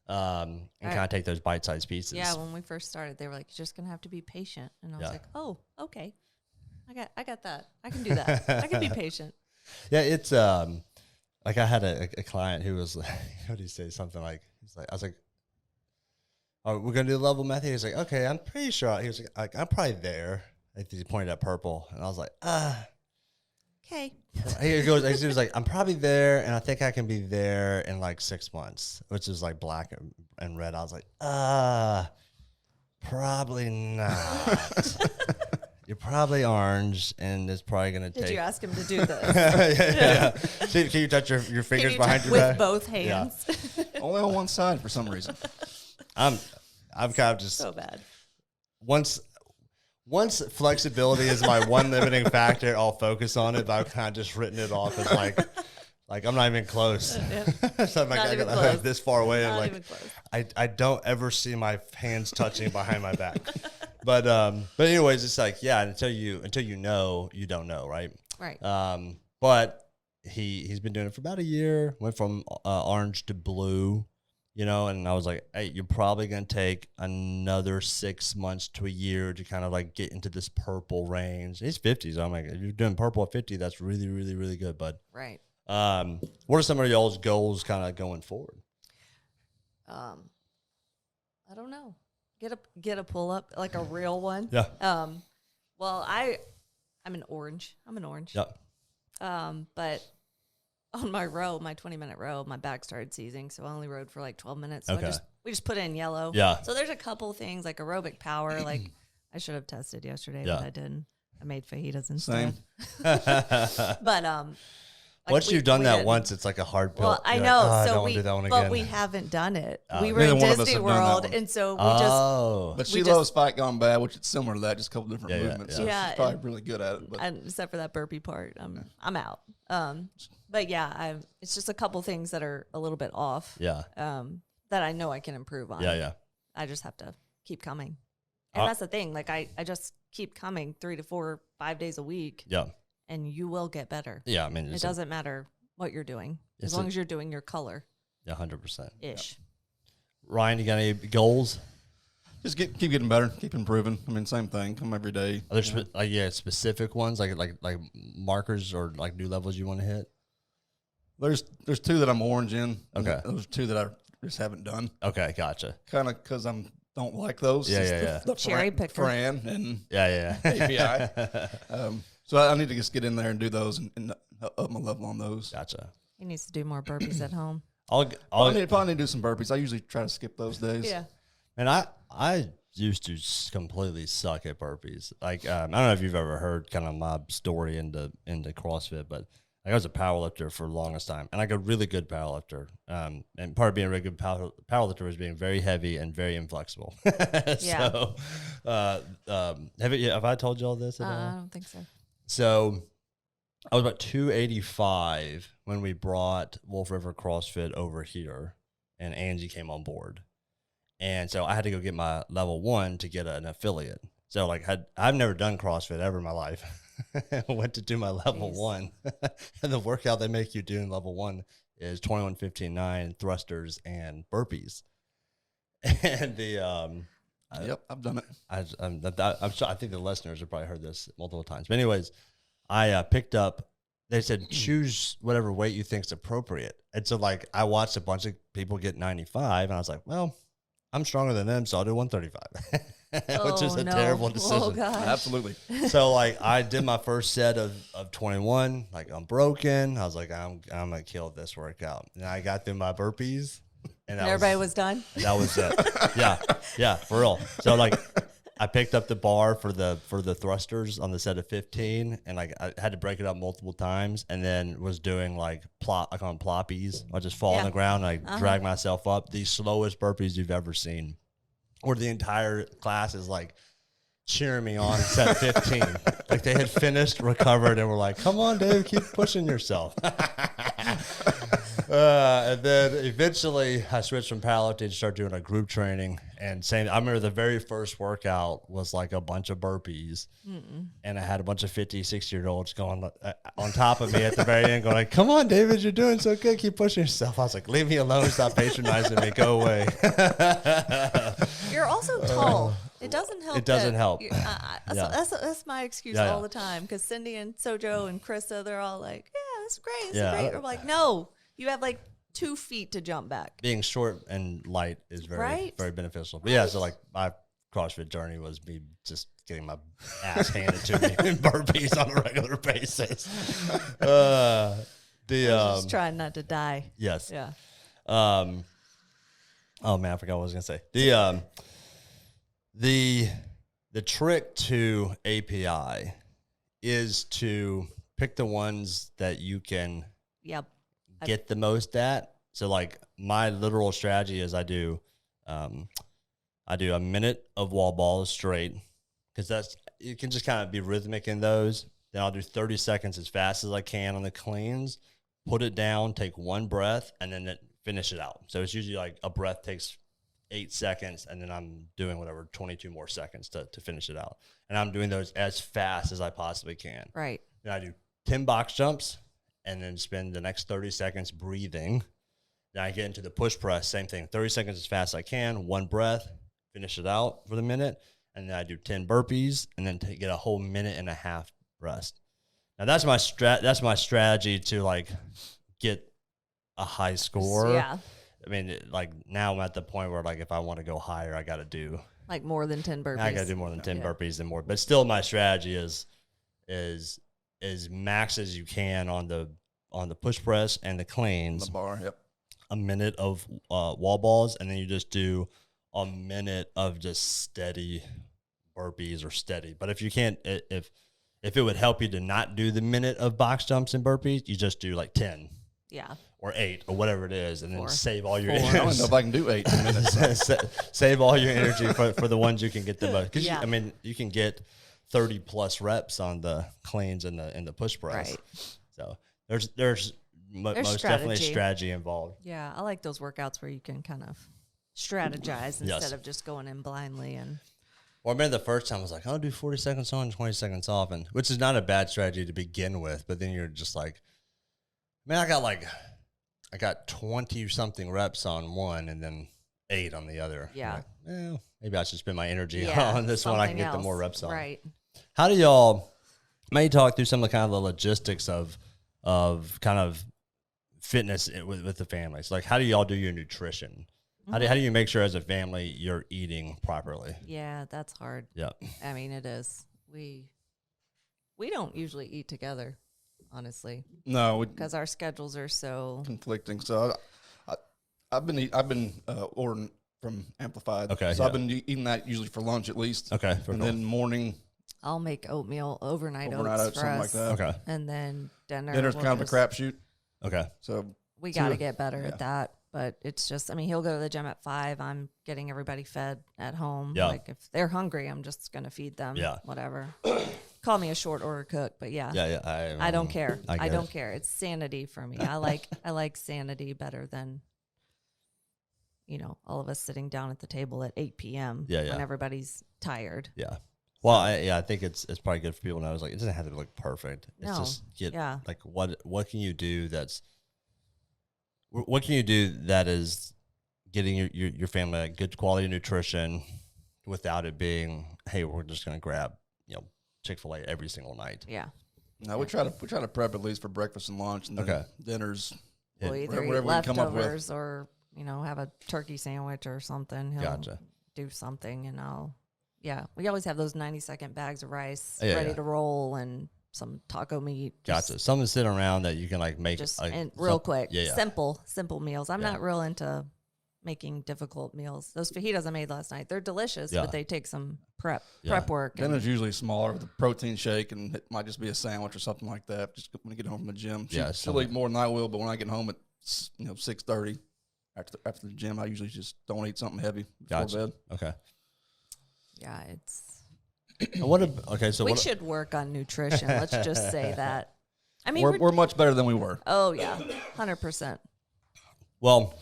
Speaker 2: And kind of take those bite-sized pieces.
Speaker 3: Yeah, when we first started, they were like, "You're just gonna have to be patient," and I was like, "Oh, okay, I got that. I can do that. I can be patient."
Speaker 2: Yeah, it's like I had a client who was like, what did he say? Something like, I was like, "Oh, we're gonna do the level method." He's like, "Okay, I'm pretty sure." He was like, "I'm probably there." I think he pointed at purple, and I was like,
Speaker 3: Okay.
Speaker 2: He was like, I'm probably there, and I think I can be there in like 6 months, which is like black and red. I was like, probably not. You're probably orange, and it's probably going to take.
Speaker 3: Did you ask him to do this?
Speaker 2: yeah. See, can you touch your fingers behind your back?
Speaker 3: With both hands.
Speaker 2: Yeah.
Speaker 4: Only on one side for some reason.
Speaker 2: I'm kind of just.
Speaker 3: So bad.
Speaker 2: Once flexibility is my one limiting factor, I'll focus on it. But I've kind of just written it off as like I'm not even close. So I'm like,
Speaker 3: Not even
Speaker 2: I'm
Speaker 3: close.
Speaker 2: this far away.
Speaker 3: Not
Speaker 2: I'm like,
Speaker 3: even close.
Speaker 2: I don't ever see my hands touching behind my back. But anyways, it's like, yeah, until you know, you don't know, right?
Speaker 3: Right.
Speaker 2: But he's been doing it for about a year. Went from orange to blue. You know, and I was like, hey, you're probably going to take another 6 months to a year to kind of like get into this purple range. He's 50, so I'm like, if you're doing purple at 50, that's really, really, really good, bud.
Speaker 3: Right.
Speaker 2: What are some of y'all's goals kind of going forward?
Speaker 3: I don't know. Get a pull up, like a real one.
Speaker 2: Yeah.
Speaker 3: Well, I'm an orange.
Speaker 2: Yep.
Speaker 3: But on my 20-minute row, my back started seizing, so I only rode for like 12 minutes. So
Speaker 2: Okay.
Speaker 3: we just put in yellow.
Speaker 2: Yeah.
Speaker 3: So there's a couple things like aerobic power. Like I should have tested yesterday,
Speaker 2: Yeah.
Speaker 3: but I didn't. I made fajitas instead.
Speaker 4: Same.
Speaker 3: But
Speaker 2: Once you've done that
Speaker 3: didn't.
Speaker 2: once, it's like a hard pill.
Speaker 3: Well, I
Speaker 2: You're
Speaker 3: know.
Speaker 2: like, I
Speaker 3: So
Speaker 2: don't wanna do that one
Speaker 3: but
Speaker 2: again.
Speaker 3: we haven't done it.
Speaker 2: Oh.
Speaker 3: We were
Speaker 4: Neither
Speaker 3: in
Speaker 4: one of us
Speaker 3: Disney
Speaker 4: have done that
Speaker 3: World,
Speaker 4: one.
Speaker 3: and so we
Speaker 2: Oh.
Speaker 4: But
Speaker 3: We
Speaker 4: she
Speaker 3: just-
Speaker 4: loves Fight Gone Bad, which is similar to that, just a couple different
Speaker 2: Yeah,
Speaker 4: movements. So
Speaker 3: yeah.
Speaker 4: she's probably really good at it. But
Speaker 3: and except for that burpee part, I'm out. But yeah, it's just a couple things that are a little bit off.
Speaker 2: Yeah.
Speaker 3: That I know I can improve on.
Speaker 2: Yeah.
Speaker 3: I just have to keep coming, and that's the thing. Like I just keep coming 3 to 4, 5 days a week,
Speaker 2: Yeah.
Speaker 3: and you will get better.
Speaker 2: Yeah. I mean,
Speaker 3: It doesn't matter what you're doing as long as you're doing your color
Speaker 2: 100%.
Speaker 3: ish.
Speaker 2: Ryan, you got any goals?
Speaker 4: just keep getting better, keep improving. I mean, same thing. Come every day.
Speaker 2: Are there specific ones like markers or like new levels you want to hit?
Speaker 4: There's 2 that I'm orange in.
Speaker 2: Okay.
Speaker 4: There's 2 that I just haven't done.
Speaker 2: Okay, gotcha.
Speaker 4: Kind of because don't like those.
Speaker 2: Yeah,
Speaker 4: It's
Speaker 2: yeah,
Speaker 4: the
Speaker 3: Cherry picker.
Speaker 4: Fran and
Speaker 2: Yeah.
Speaker 4: API. So I need to just get in there and do those and up my level on those.
Speaker 2: Gotcha.
Speaker 3: He needs to do more burpees at home.
Speaker 2: I'll
Speaker 4: Probably need to do some burpees. I usually try to skip those days.
Speaker 3: Yeah.
Speaker 2: And I used to completely suck at burpees. Like I don't know if you've ever heard kind of my story into CrossFit, but I was a powerlifter for the longest time, and like a really good powerlifter. And part of being a really good powerlifter was being very heavy and very inflexible. So, have I told you all this at all?
Speaker 3: I don't think so.
Speaker 2: So I was about 285 when we brought Wolf River CrossFit over here, and Angie came on board. And so I had to go get my level 1 to get an affiliate. So like I've never done CrossFit ever in my life. I went to do my level 1. And the workout they make you do in level 1 is 21, 15, 9 thrusters and burpees. And
Speaker 4: Yep, I've done it.
Speaker 2: I'm sure, I think the listeners have probably heard this multiple times. But anyways, I picked up, they said, choose whatever weight you think is appropriate. And so like I watched a bunch of people get 95 and I was like, well, I'm stronger than them, so I'll do 135. Which is a terrible decision.
Speaker 3: Oh, gosh.
Speaker 4: Absolutely.
Speaker 2: So like I did my first set of 21, like I'm broken. I was like, I'm gonna kill this workout. And I got through my burpees and
Speaker 3: Everybody was done.
Speaker 2: that was it. Yeah, for real. So like I picked up the bar for the thrusters on the set of 15, and like I had to break it up multiple times, and then was doing like I call them ploppies. I just fall on the ground and I drag myself up. The slowest burpees you've ever seen, or the entire class is like cheering me on set 15. Like they had finished, recovered, and were like, "Come on, Dave, keep pushing yourself." And then eventually I switched from powerlifting to start doing a group training. And I remember the very first workout was like a bunch of burpees. And I had a bunch of 50, 60-year-olds going on top of me at the very end going like, "Come on, David, you're doing so good. Keep pushing yourself." I was like, "Leave me alone. Stop patronizing me. Go away."
Speaker 3: You're also tall. It doesn't help.
Speaker 2: It doesn't help.
Speaker 3: That's my excuse
Speaker 2: Yeah,
Speaker 3: all
Speaker 2: yeah.
Speaker 3: the time, because Cindy and Sojo and Krista, they're all like, "Yeah, that's great. This
Speaker 2: Yeah.
Speaker 3: is great." I'm like, "No, you have like 2 feet to jump back."
Speaker 2: Being short and light is very,
Speaker 3: Right?
Speaker 2: very beneficial. But yeah, so like my CrossFit journey was me just getting my ass handed to me in burpees on a regular basis.
Speaker 3: Just trying not to die.
Speaker 2: Yes.
Speaker 3: Yeah.
Speaker 2: Oh man, I forgot what I was gonna say. The trick to API is to pick the ones that you can
Speaker 3: Yep.
Speaker 2: get the most at. So like my literal strategy is I do a minute of wall balls straight, because you can just kind of be rhythmic in those. Then I'll do 30 seconds as fast as I can on the cleans, put it down, take one breath, and then finish it out. So it's usually like a breath takes 8 seconds, and then I'm doing whatever 22 more seconds to finish it out. And I'm doing those as fast as I possibly can.
Speaker 3: Right.
Speaker 2: Then I do 10 box jumps and then spend the next 30 seconds breathing. Then I get into the push press, same thing, 30 seconds as fast as I can, one breath, finish it out for the minute. And then I do 10 burpees and then get a whole minute and a half rest. Now that's my strategy to like get a high score.
Speaker 3: Yeah.
Speaker 2: I mean, like now I'm at the point where like if I want to go higher, I got to do
Speaker 3: Like more than 10 burpees.
Speaker 2: I got to do more than 10 burpees and more. But still, my strategy is as max as you can on the push press and the cleans.
Speaker 4: The bar, yep.
Speaker 2: A minute of wall balls, and then you just do a minute of just steady burpees or steady. But if you can't, if it would help you to not do the minute of box jumps and burpees, you just do like 10.
Speaker 3: Yeah.
Speaker 2: Or 8 or whatever it is, and then
Speaker 3: 4.
Speaker 2: save all your
Speaker 4: 4. I don't
Speaker 2: energy.
Speaker 4: know if I can do 8 minutes.
Speaker 2: Save all your energy for the ones you can get the most. Because
Speaker 3: Yeah.
Speaker 2: you can get 30 plus reps on the cleans and the push press.
Speaker 3: Right.
Speaker 2: So there's most definitely strategy involved.
Speaker 3: Yeah. I like those workouts where you can kind of strategize instead of just going in blindly. And
Speaker 2: Well, I remember the first time I was like, I'll do 40 seconds on, 20 seconds off, and which is not a bad strategy to begin with. But then you're just like, man, I got 20 something reps on one and then 8 on the other.
Speaker 3: Yeah.
Speaker 2: Like, well, maybe I should spend my energy
Speaker 3: yeah,
Speaker 2: on this one. I can get the
Speaker 3: something
Speaker 2: more
Speaker 3: else.
Speaker 2: reps on.
Speaker 3: Right.
Speaker 2: How do y'all maybe talk through some of the kind of the logistics of kind of fitness with the families? Like, how do y'all do your nutrition? How do you make sure as a family you're eating properly?
Speaker 3: Yeah, that's hard.
Speaker 2: Yeah.
Speaker 3: I mean, it is. We don't usually eat together, honestly,
Speaker 4: No,
Speaker 3: because our schedules are so.
Speaker 4: conflicting. So I've been ordering from Amplified.
Speaker 2: Okay,
Speaker 4: So
Speaker 2: yeah.
Speaker 4: I've been eating that usually for lunch at least.
Speaker 2: Okay.
Speaker 4: And then morning,
Speaker 3: I'll make oatmeal, overnight
Speaker 4: overnight
Speaker 3: oats
Speaker 4: oats,
Speaker 3: for
Speaker 4: something
Speaker 3: us,
Speaker 4: like that.
Speaker 2: Okay.
Speaker 3: and then dinner.
Speaker 4: Dinner's
Speaker 3: we'll
Speaker 4: kind of a
Speaker 3: just-
Speaker 4: crapshoot.
Speaker 2: Okay.
Speaker 4: So
Speaker 3: We
Speaker 4: So,
Speaker 3: got to get better
Speaker 4: yeah.
Speaker 3: at that. But it's just, I mean, he'll go to the gym at 5. I'm getting everybody fed at home.
Speaker 2: Yeah.
Speaker 3: Like if they're hungry, I'm just going to feed them.
Speaker 2: Yeah.
Speaker 3: Whatever. Call me a short order cook, but yeah.
Speaker 2: Yeah.
Speaker 3: I don't care.
Speaker 2: I
Speaker 3: I
Speaker 2: get
Speaker 3: don't
Speaker 2: it.
Speaker 3: care. It's sanity for me. I like sanity better than, all of us sitting down at the table at 8 p.m.
Speaker 2: Yeah, yeah.
Speaker 3: when everybody's tired.
Speaker 2: Yeah. Well, I think it's probably good for people to know. It's like, it doesn't have to look perfect. It's
Speaker 3: No.
Speaker 2: just
Speaker 3: Yeah.
Speaker 2: like what can you do what can you do that is getting your family like good quality nutrition without it being, hey, we're just gonna grab Chick-fil-A every single night.
Speaker 3: Yeah.
Speaker 4: no, we try to prep at least for breakfast and lunch, and then
Speaker 2: Okay.
Speaker 4: dinners.
Speaker 3: We'll either
Speaker 4: whatever
Speaker 3: eat
Speaker 4: we can come up with.
Speaker 3: leftovers or, have a turkey sandwich or something. He'll
Speaker 2: Gotcha.
Speaker 3: do something and we always have those 90-second bags of rice
Speaker 2: Yeah,
Speaker 3: ready
Speaker 2: yeah.
Speaker 3: to roll and some taco meat.
Speaker 2: Gotcha. Something to sit around that you can like make
Speaker 3: Just
Speaker 2: like,
Speaker 3: and real quick.
Speaker 2: Yeah, yeah.
Speaker 3: Simple meals. I'm
Speaker 2: Yeah.
Speaker 3: not real into making difficult meals. Those fajitas I made last night, they're delicious,
Speaker 2: Yeah.
Speaker 3: but they take some prep
Speaker 2: Yeah.
Speaker 3: work. and-
Speaker 4: Dinner's usually smaller with a protein shake, and it might just be a sandwich or something like that. Just when you get home from the gym,
Speaker 2: Yeah,
Speaker 4: she'll eat more than I will. But when I get home at 6:30 after the gym, I usually just don't eat something heavy before
Speaker 2: Gotcha.
Speaker 4: bed.
Speaker 2: Okay.
Speaker 3: Yeah, it's
Speaker 2: Okay, so
Speaker 3: We
Speaker 2: what?
Speaker 3: should work on nutrition. Let's just say that. I mean,
Speaker 4: We're much better than we were.
Speaker 3: oh yeah, 100%.
Speaker 2: Well,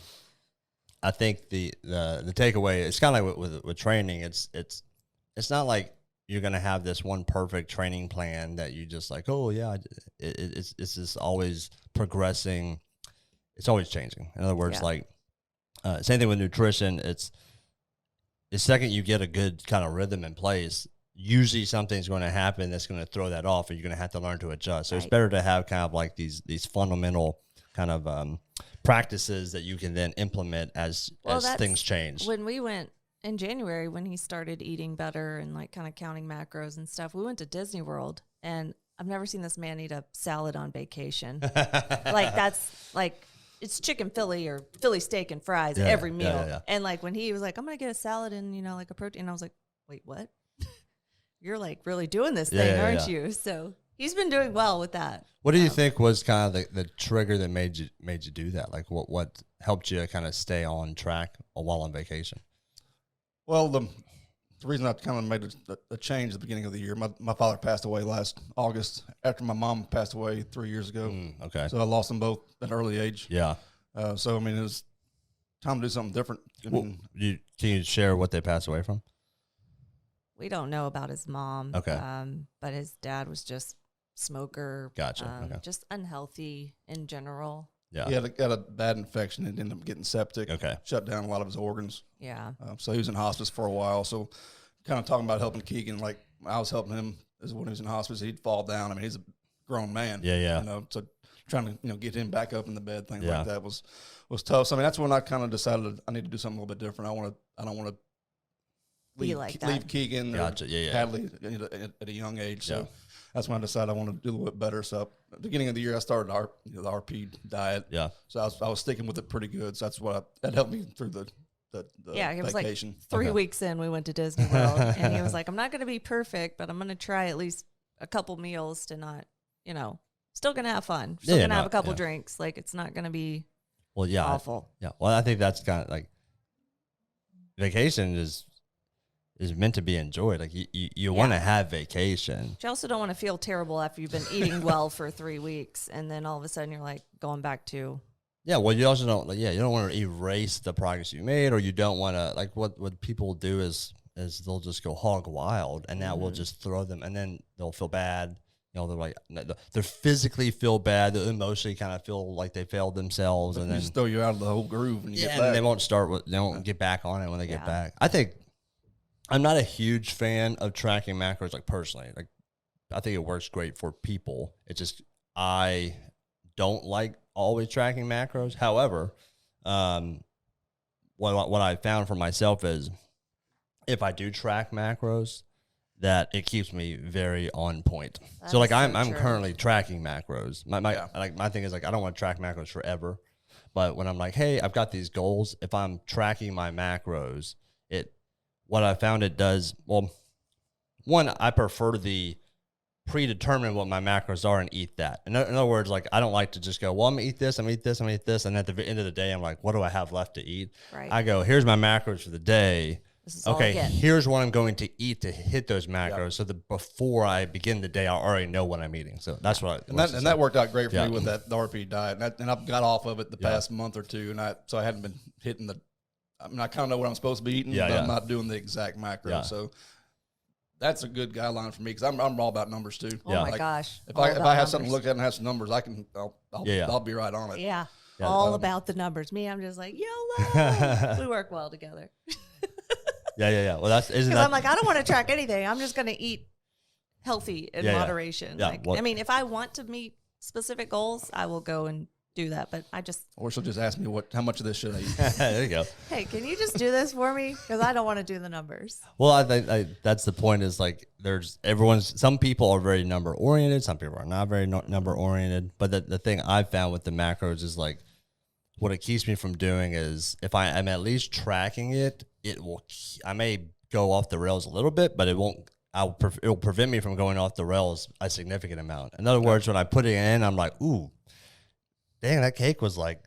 Speaker 2: I think the takeaway, it's kind of like with training. It's not like you're gonna have this one perfect training plan that you just like. Oh yeah, it's just always progressing. It's always changing. In other words,
Speaker 3: Yeah.
Speaker 2: like same thing with nutrition. It's the second you get a good kind of rhythm in place, usually something's going to happen that's going to throw that off, and you're going to have to learn to adjust. So it's
Speaker 3: Right.
Speaker 2: better to have kind of like these fundamental kind of practices that you can then implement as
Speaker 3: that's
Speaker 2: things change.
Speaker 3: When we went in January, when he started eating better and like kind of counting macros and stuff, we went to Disney World, and I've never seen this man eat a salad on vacation. Like that's like it's chicken Philly or Philly steak and fries
Speaker 2: Yeah,
Speaker 3: every
Speaker 2: yeah,
Speaker 3: meal.
Speaker 2: yeah, yeah.
Speaker 3: And like when he was like, I'm gonna get a salad and like a protein, I was like, wait, what? You're like really doing this
Speaker 2: Yeah,
Speaker 3: thing,
Speaker 2: yeah,
Speaker 3: aren't
Speaker 2: yeah.
Speaker 3: you? So he's been doing well with that.
Speaker 2: What do you think was kind of the trigger that made you do that? Like what helped you kind of stay on track while on vacation?
Speaker 4: Well, the reason I kind of made a change at the beginning of the year, my father passed away last August after my mom passed away 3 years ago.
Speaker 2: Okay.
Speaker 4: So I lost them both at an early age.
Speaker 2: Yeah.
Speaker 4: So, I mean, it was time to do something different. I mean,
Speaker 2: Can you share what they passed away from?
Speaker 3: We don't know about his mom.
Speaker 2: Okay.
Speaker 3: But his dad was just smoker.
Speaker 2: Gotcha. Okay.
Speaker 3: Just unhealthy in general.
Speaker 2: Yeah.
Speaker 4: he had a bad infection and ended up getting septic.
Speaker 2: Okay.
Speaker 4: Shut down a lot of his organs.
Speaker 3: Yeah.
Speaker 4: So he was in hospice for a while. So kind of talking about helping Keegan, like I was helping him as when he was in hospice, he'd fall down. I mean, he's a grown man.
Speaker 2: Yeah, yeah.
Speaker 4: You know, so trying to, get him back up in the bed, things
Speaker 2: Yeah.
Speaker 4: like that was tough. So I mean, that's when I kind of decided I need to do something a little bit different. I don't want to
Speaker 3: Be like that.
Speaker 4: leave Keegan
Speaker 2: Gotcha.
Speaker 4: or
Speaker 2: Yeah, yeah.
Speaker 4: Hadley at a young age. So
Speaker 2: Yeah.
Speaker 4: that's when I decided I want to do a little bit better. So at the beginning of the year, I started the RP diet.
Speaker 2: Yeah.
Speaker 4: So I was sticking with it pretty good. So that's that helped me through the
Speaker 3: Yeah, it was like
Speaker 4: vacation.
Speaker 3: 3
Speaker 2: Okay.
Speaker 3: weeks in, we went to Disney World, and he was like, I'm not going to be perfect, but I'm going to try at least a couple meals to not, still going to have fun. Still
Speaker 2: Yeah,
Speaker 3: going to have
Speaker 2: no,
Speaker 3: a couple
Speaker 2: yeah.
Speaker 3: drinks. Like, it's not going to be
Speaker 2: Well, yeah.
Speaker 3: awful.
Speaker 2: Yeah. Well, I think that's kind of like vacation is meant to be enjoyed. Like you want to have vacation.
Speaker 3: But you also don't want to feel terrible after you've been eating well for 3 weeks, and then all of a sudden you're like going back to.
Speaker 2: Yeah. Well, you also don't you don't want to erase the progress you made, or you don't want to like what people do is they'll just go hog wild, and that will just throw them, and then they'll feel bad. They're like they physically feel bad. They emotionally kind of feel like they failed themselves, and
Speaker 4: They
Speaker 2: then
Speaker 4: just throw you out of the whole groove when you get
Speaker 2: and
Speaker 4: back.
Speaker 2: they won't get back on it when they get
Speaker 3: Yeah.
Speaker 2: back. I think I'm not a huge fan of tracking macros, like personally. Like I think it works great for people. It's just I don't like always tracking macros. However, what I found for myself is if I do track macros, that it keeps me very on point.
Speaker 3: That
Speaker 2: So like
Speaker 3: is so
Speaker 2: I'm
Speaker 3: true.
Speaker 2: currently tracking macros. My
Speaker 4: Yeah.
Speaker 2: my thing is like I don't want to track macros forever. But when I'm like, hey, I've got these goals, if I'm tracking my macros, what I found it does, well, one, I prefer the predetermine what my macros are and eat that. In other words, like I don't like to just go, well, I'm gonna eat this, I'm gonna eat this, I'm gonna eat this, and at the end of the day, I'm like, what do I have left to eat?
Speaker 3: Right.
Speaker 2: I go, here's my macros for the day.
Speaker 3: This is all I
Speaker 2: Okay,
Speaker 3: get.
Speaker 2: here's what I'm going to eat to hit those macros, so that before I begin the day, I already know what I'm eating. So that's what.
Speaker 4: And that worked out great for
Speaker 2: Yeah.
Speaker 4: me with that RP diet. And I've got off of it the past month or two, so I hadn't been hitting I mean, I kind of know what I'm supposed to be eating, but I'm not doing the exact macro.
Speaker 2: Yeah.
Speaker 4: So that's a good guideline for me because I'm all about numbers too.
Speaker 3: Oh my gosh.
Speaker 4: If
Speaker 3: all
Speaker 4: I
Speaker 3: about
Speaker 4: have something to
Speaker 3: numbers.
Speaker 4: look at and have some numbers, I'll be right on it.
Speaker 3: Yeah.
Speaker 2: Yeah,
Speaker 3: All about the numbers. Me, I'm just like, YOLO. We work well together.
Speaker 2: Yeah. Well, isn't
Speaker 3: Because
Speaker 2: that
Speaker 3: I'm like, I don't want to track anything. I'm just going to eat healthy in
Speaker 2: Yeah, yeah.
Speaker 3: moderation.
Speaker 2: Yeah,
Speaker 3: Like,
Speaker 2: well-
Speaker 3: I mean, if I want to meet specific goals, I will go and do that. But I just,
Speaker 4: Or she'll just ask me how much of this should I eat.
Speaker 2: there you go.
Speaker 3: hey, can you just do this for me? Because I don't want to do the numbers.
Speaker 2: Well, I think that's the point. Is like some people are very number oriented, some people are not very number oriented. But the thing I've found with the macros is like what it keeps me from doing is if I'm at least tracking it, I may go off the rails a little bit, but it won't. It will prevent me from going off the rails a significant amount. In other words, when I put it in, I'm like, ooh, dang, that cake was like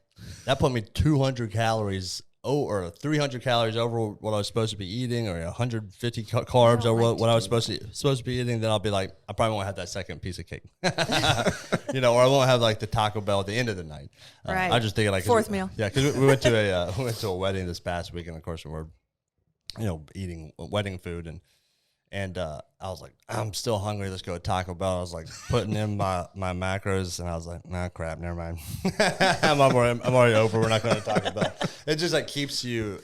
Speaker 2: that put me 200 calories or 300 calories over what I was supposed to be eating, or 150 carbs over what I was supposed to be eating, then I'll be like, I probably won't have that second piece of cake, or I won't have like the Taco Bell at the end of the night.
Speaker 3: Right.
Speaker 2: I just think like
Speaker 3: fourth meal.
Speaker 2: Yeah, because we went to a wedding this past week, and of course we're eating wedding food, and I was like, I'm still hungry. Let's go to Taco Bell. I was like putting in my macros, and I was like, nah, crap, never mind. I'm already over. We're not going to Taco Bell. It just like keeps you.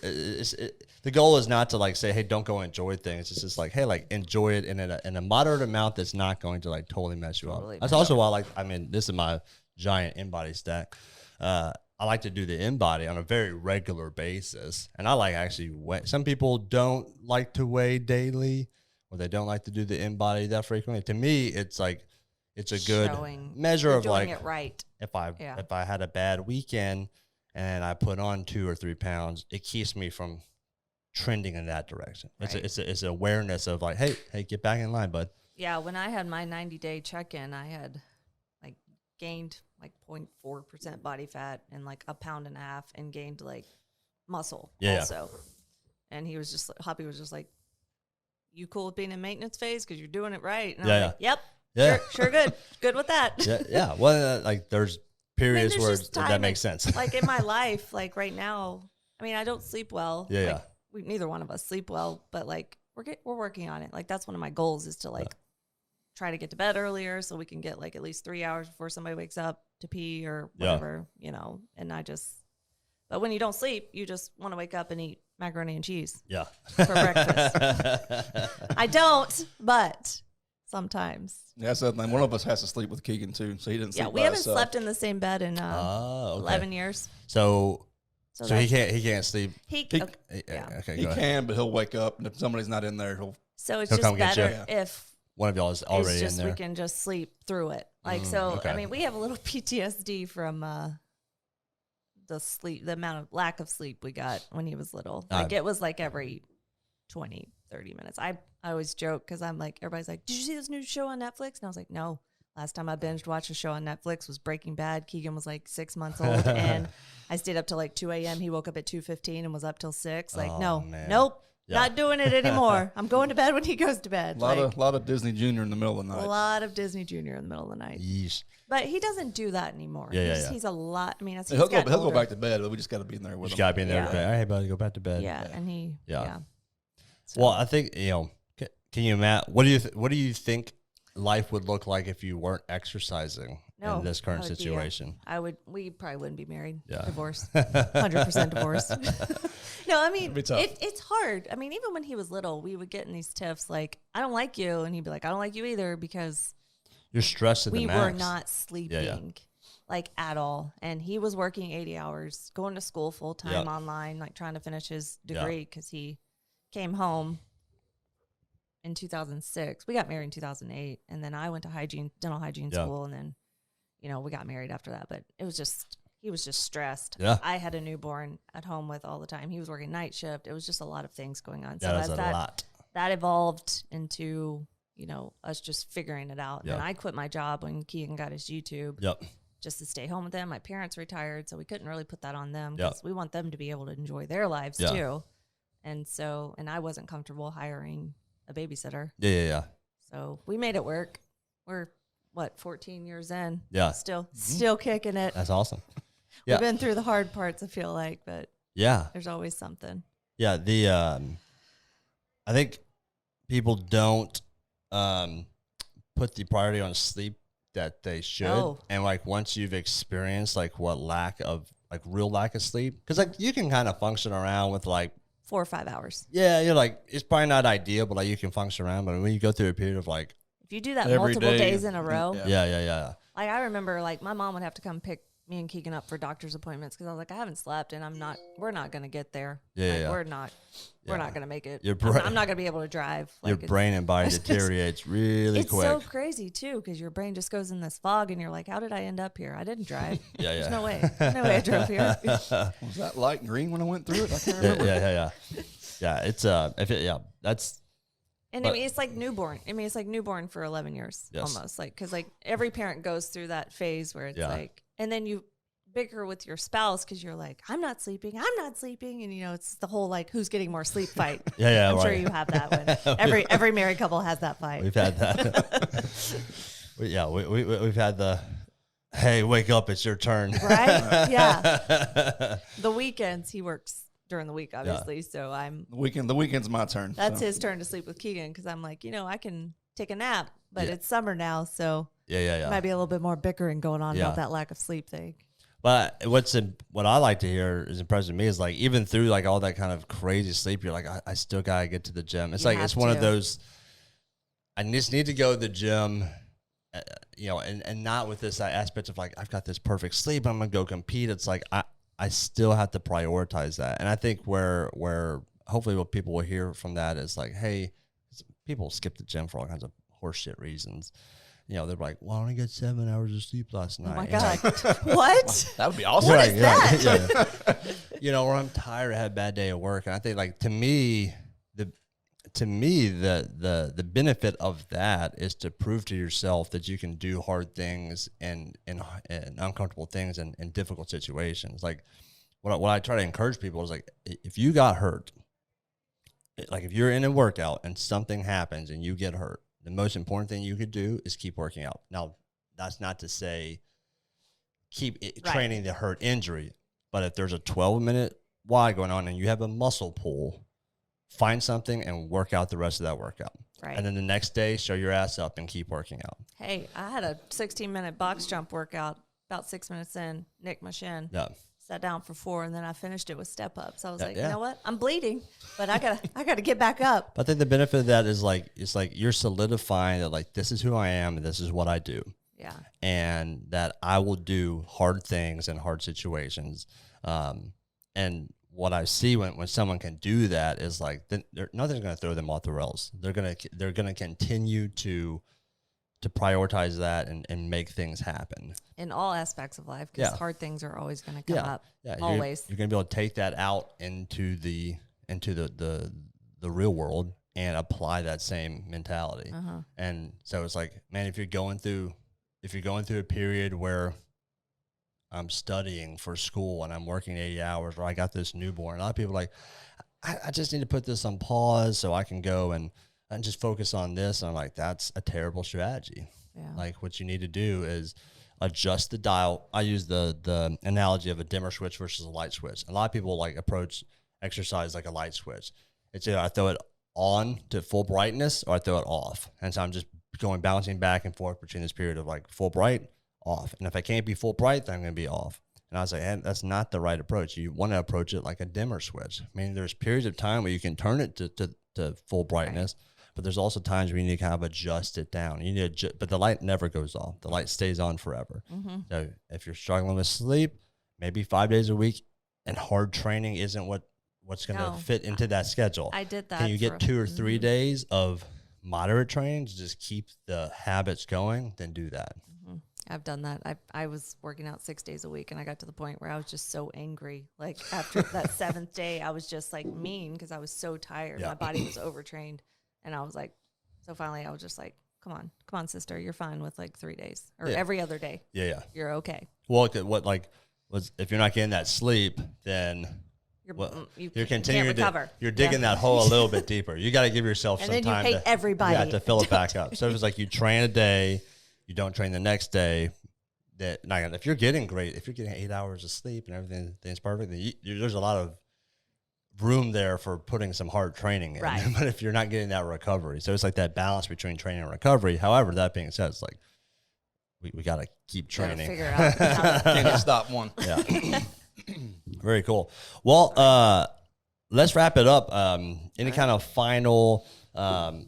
Speaker 2: The goal is not to like say, hey, don't go enjoy things. It's just like, hey, like enjoy it in a moderate amount that's not going to like totally mess you up. That's also why this is my giant in-body stack. I like to do the in-body on a very regular basis, and I like actually weigh. Some people don't like to weigh daily, or they don't like to do the in-body that frequently. To me, it's like it's a good measure of like
Speaker 3: it right.
Speaker 2: If I had a bad weekend and I put on 2 or 3 pounds, it keeps me from trending in that direction. Right. It's an awareness of like, hey, get back in line, bud.
Speaker 3: Yeah, when I had my 90-day check-in, I had like gained like 0.4% body fat and like 1.5 pounds and gained like muscle also. And he was just, Hoppy was just like, you cool with being in maintenance phase because you're doing it right? And I'm like, yep, sure good. Good with that.
Speaker 2: Yeah. Well, like there's periods where that makes sense.
Speaker 3: Like in my life, like right now, I mean, I don't sleep well.
Speaker 2: Yeah.
Speaker 3: Neither one of us sleep well, but like we're working on it. Like that's one of my goals is to like try to get to bed earlier so we can get like at least 3 hours before somebody wakes up to pee or whatever, but when you don't sleep, you just want to wake up and eat macaroni and cheese for breakfast. I don't, but sometimes.
Speaker 4: Yeah, that's the thing. One of us has to sleep with Keegan too, so he didn't sleep.
Speaker 3: Yeah, we haven't slept in the same bed in 11 years.
Speaker 2: So he can't sleep.
Speaker 3: He
Speaker 4: can, but he'll wake up, and if somebody's not in there, he'll
Speaker 3: it's just better if
Speaker 2: one of y'all is already in there.
Speaker 3: We can just sleep through it. Like I mean, we have a little PTSD from the amount of lack of sleep we got when he was little. Like it was like every 20, 30 minutes. I always joke because I'm like, everybody's like, did you see this new show on Netflix? And I was like, no. Last time I binged watched a show on Netflix was Breaking Bad. Keegan was like 6 months old, and I stayed up till like 2 a.m. He woke up at 2:15 and was up till 6. Like, nope, not doing it anymore. I'm going to bed when he goes to bed.
Speaker 4: A lot of Disney Junior in the middle of the night.
Speaker 3: A lot of Disney Junior in the middle of the night.
Speaker 2: Yeesh.
Speaker 3: But he doesn't do that anymore. He's a lot. I mean,
Speaker 4: he'll go back to bed, but we just got to be in there with him.
Speaker 2: Just got to be in there. All right, buddy, go back to bed.
Speaker 3: And he.
Speaker 2: So. Well, I think can you, Matt? What do you think life would look like if you weren't exercising in this current situation? We probably wouldn't be married. Divorce. 100% divorce. No, I mean, it's hard. I mean, even when he was little, we would get in these tiffs like, I don't like you. And he'd be like, I don't like you either because you're stressed at the max.
Speaker 3: We were not sleeping like at all. And he was working 80 hours, going to school full time online, like trying to finish his degree because he came home in 2006. We got married in 2008, and then I went to dental hygiene school, and then we got married after that. But it was just he was just stressed. I had a newborn at home with all the time. He was working night shift. It was just a lot of things going on. So that evolved into us just figuring it out. And then I quit my job when Keegan got his YouTube just to stay home with them. My parents retired, so we couldn't really put that on them because we want them to be able to enjoy their lives too. And I wasn't comfortable hiring a babysitter. Yeah. So we made it work. We're 14 years in. Yeah. Still kicking it.
Speaker 2: That's awesome.
Speaker 3: We've been through the hard parts, I feel like, but there's always something.
Speaker 2: Yeah. I think people don't put the priority on sleep that they should. Oh. And like once you've experienced like real lack of sleep, because like you can kind of function around with like
Speaker 3: 4 or 5 hours.
Speaker 2: Yeah, you're like, it's probably not ideal, but like you can function around. But when you go through a period of like,
Speaker 3: if you do that multiple days in a row,
Speaker 2: yeah.
Speaker 3: Like I remember, like my mom would have to come pick me and Keegan up for doctor's appointments because I was like, I haven't slept, and we're not going to get there. We're not going to make it. I'm not going to be able to drive.
Speaker 2: Your brain and body deteriorates really quick.
Speaker 3: It's so crazy too because your brain just goes in this fog, and you're like, how did I end up here? I didn't drive. There's no way. There's no way I drove here.
Speaker 4: Was that light green when I went through it? I can't remember.
Speaker 2: Yeah, it's that's.
Speaker 3: And I mean, it's like newborn. I mean, it's like newborn for 11 years almost. Like, because like every parent goes through that phase where it's like, and then you bicker with your spouse because you're like, I'm not sleeping, and it's the whole like who's getting more sleep fight.
Speaker 2: Yeah,
Speaker 3: I'm sure
Speaker 2: right.
Speaker 3: you have that one. Every married couple has that fight.
Speaker 2: We've had that. We've had the, hey, wake up, it's your turn.
Speaker 3: Right? Yeah. The weekends he works during the week, obviously. So
Speaker 4: The weekend's my turn.
Speaker 3: that's his turn to sleep with Keegan because I'm like, I can take a nap, but it's summer now, so might be a little bit more bickering going on about that lack of sleep thing.
Speaker 2: But what I like to hear is impressive to me is like even through like all that kind of crazy sleep, you're like, I still gotta get to the gym. It's like it's one of those. I just need to go to the gym, and not with this aspect of like I've got this perfect sleep, I'm gonna go compete. It's like I still have to prioritize that, and I think where hopefully what people will hear from that is like, hey, people skip the gym for all kinds of horseshit reasons. They're like, well, I only get 7 hours of sleep last night.
Speaker 3: Oh my God. What?
Speaker 4: That would be awesome.
Speaker 3: What is that?
Speaker 2: Yeah. Or I'm tired, I had a bad day at work. And I think like to me, the benefit of that is to prove to yourself that you can do hard things and uncomfortable things and in difficult situations. Like what I try to encourage people is like, if you got hurt, like if you're in a workout and something happens and you get hurt, the most important thing you could do is keep working out. Now, that's not to say keep training the hurt injury, but if there's a 12-minute Y going on and you have a muscle pull, find something and work out the rest of that workout.
Speaker 3: Right.
Speaker 2: And then the next day, show your ass up and keep working out.
Speaker 3: Hey, I had a 16-minute box jump workout. About 6 minutes in, nicked my shin.
Speaker 2: Yeah.
Speaker 3: Sat down for 4, and then I finished it with step ups. I was like, you know what? I'm bleeding, but I gotta get back up.
Speaker 2: But I think the benefit of that is like it's like you're solidifying that like this is who I am and this is what I do.
Speaker 3: Yeah.
Speaker 2: And that I will do hard things in hard situations. And what I see when someone can do that is like nothing's going to throw them off the rails. They're gonna continue to prioritize that and make things happen
Speaker 3: In all aspects of life, because hard things are always going to come up.
Speaker 2: Yeah,
Speaker 3: always.
Speaker 2: You're going to be able to take that out into the real world and apply that same mentality. And so it's like, man, if you're going through a period where I'm studying for school and I'm working 80 hours, or I got this newborn, a lot of people are like, I just need to put this on pause so I can go and just focus on this. And I'm like, that's a terrible strategy.
Speaker 3: Yeah.
Speaker 2: Like what you need to do is adjust the dial. I use the analogy of a dimmer switch versus a light switch. A lot of people like approach exercise like a light switch. It's either I throw it on to full brightness or I throw it off. And so I'm just bouncing back and forth between this period of like full bright, off. And if I can't be full bright, then I'm going to be off. And I was like, hey, that's not the right approach. You want to approach it like a dimmer switch. I mean, there's periods of time where you can turn it to full brightness. Right. But there's also times where you need to kind of adjust it down. You need to, but the light never goes off. The light stays on forever. Mm-hmm. So if you're struggling with sleep, maybe 5 days a week, and hard training isn't what's going to fit into that schedule.
Speaker 3: I did that.
Speaker 2: Can you get 2 or 3 days of moderate training to just keep the habits going? Then do that.
Speaker 3: Mm-hmm. I've done that. I was working out 6 days a week, and I got to the point where I was just so angry. Like after that 7th day, I was just like mean because I was so tired. Yeah. My body was overtrained. And I was like, so finally I was just like, come on, sister, you're fine with like 3 days or every other day. Yeah. You're okay.
Speaker 2: Well, if you're not getting that sleep, then you're continuing to, you're digging that hole a little bit deeper. You got to give yourself some time.
Speaker 3: You hate everybody.
Speaker 2: To fill it back up. So if it's like you train a day, you don't train the next day. If you're getting 8 hours of sleep and everything's perfect, then there's a lot of room there for putting some hard training in. Right. But if you're not getting that recovery, so it's like that balance between training and recovery. However, that being said, it's like we got to keep training.
Speaker 3: Figure out
Speaker 4: can't stop one.
Speaker 2: Yeah. Very cool. Well, let's wrap it up. Any kind of final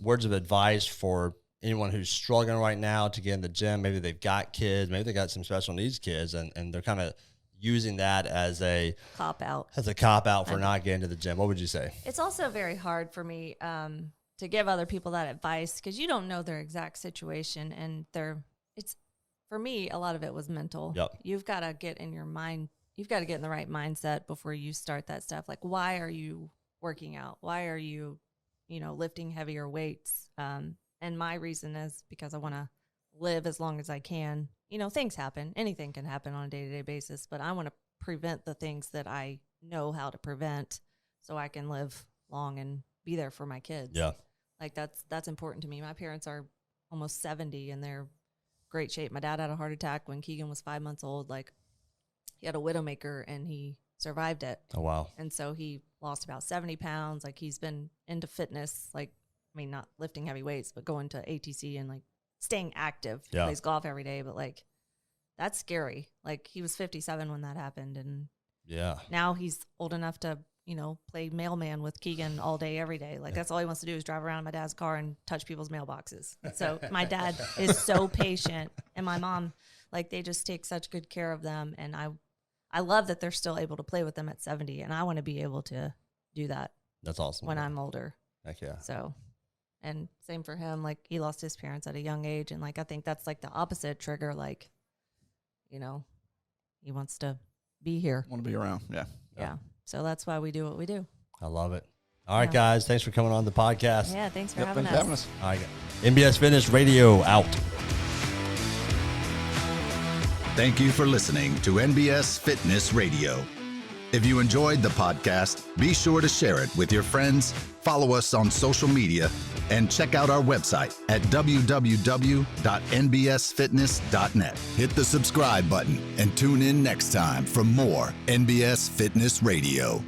Speaker 2: words of advice for anyone who's struggling right now to get in the gym? Maybe they've got kids, maybe they got some special needs kids, and they're kind of using that as a cop out for not getting to the gym. What would you say?
Speaker 3: It's also very hard for me to give other people that advice because you don't know their exact situation, and for me, a lot of it was mental.
Speaker 2: Yep.
Speaker 3: You've got to get in your mind. You've got to get in the right mindset before you start that stuff. Like, why are you working out? Why are you, lifting heavier weights? And my reason is because I want to live as long as I can, you know, things happen. Anything can happen on a day-to-day basis, but I want to prevent the things that I know how to prevent so I can live long and be there for my kids.
Speaker 2: Yeah.
Speaker 3: Like that's important to me. My parents are almost 70 and they're great shape. My dad had a heart attack when Keegan was 5 months old. Like he had a widowmaker and he survived it.
Speaker 2: Oh, wow.
Speaker 3: And so he lost about 70 pounds. Like he's been into fitness, like, I mean, not lifting heavy weights, but going to ATC and like staying active. He plays golf every day, but like that's scary. Like he was 57 when that happened. And now he's old enough to, you know, play mailman with Keegan all day, every day. Like that's all he wants to do is drive around in my dad's car and touch people's mailboxes. So my dad is so patient, and my mom, like they just take such good care of them. And I love that they're still able to play with them at 70, and I want to be able to do that.
Speaker 2: That's awesome.
Speaker 3: When I'm older.
Speaker 2: Heck yeah.
Speaker 3: So, and same for him. Like he lost his parents at a young age, and like I think that's like the opposite trigger. Like, you know, he wants to be here.
Speaker 4: Want to be around.
Speaker 3: Yeah. So that's why we do what we do.
Speaker 2: I love it. All right, guys. Thanks for coming on the podcast.
Speaker 3: Yeah, thanks for
Speaker 4: Thanks
Speaker 3: having us.
Speaker 2: All right. MBS Fitness Radio out.
Speaker 1: Thank you for listening to NBS Fitness Radio. If you enjoyed the podcast, be sure to share it with your friends, follow us on social media, and check out our website at www.nbsfitness.net. Hit the subscribe button and tune in next time for more NBS Fitness Radio.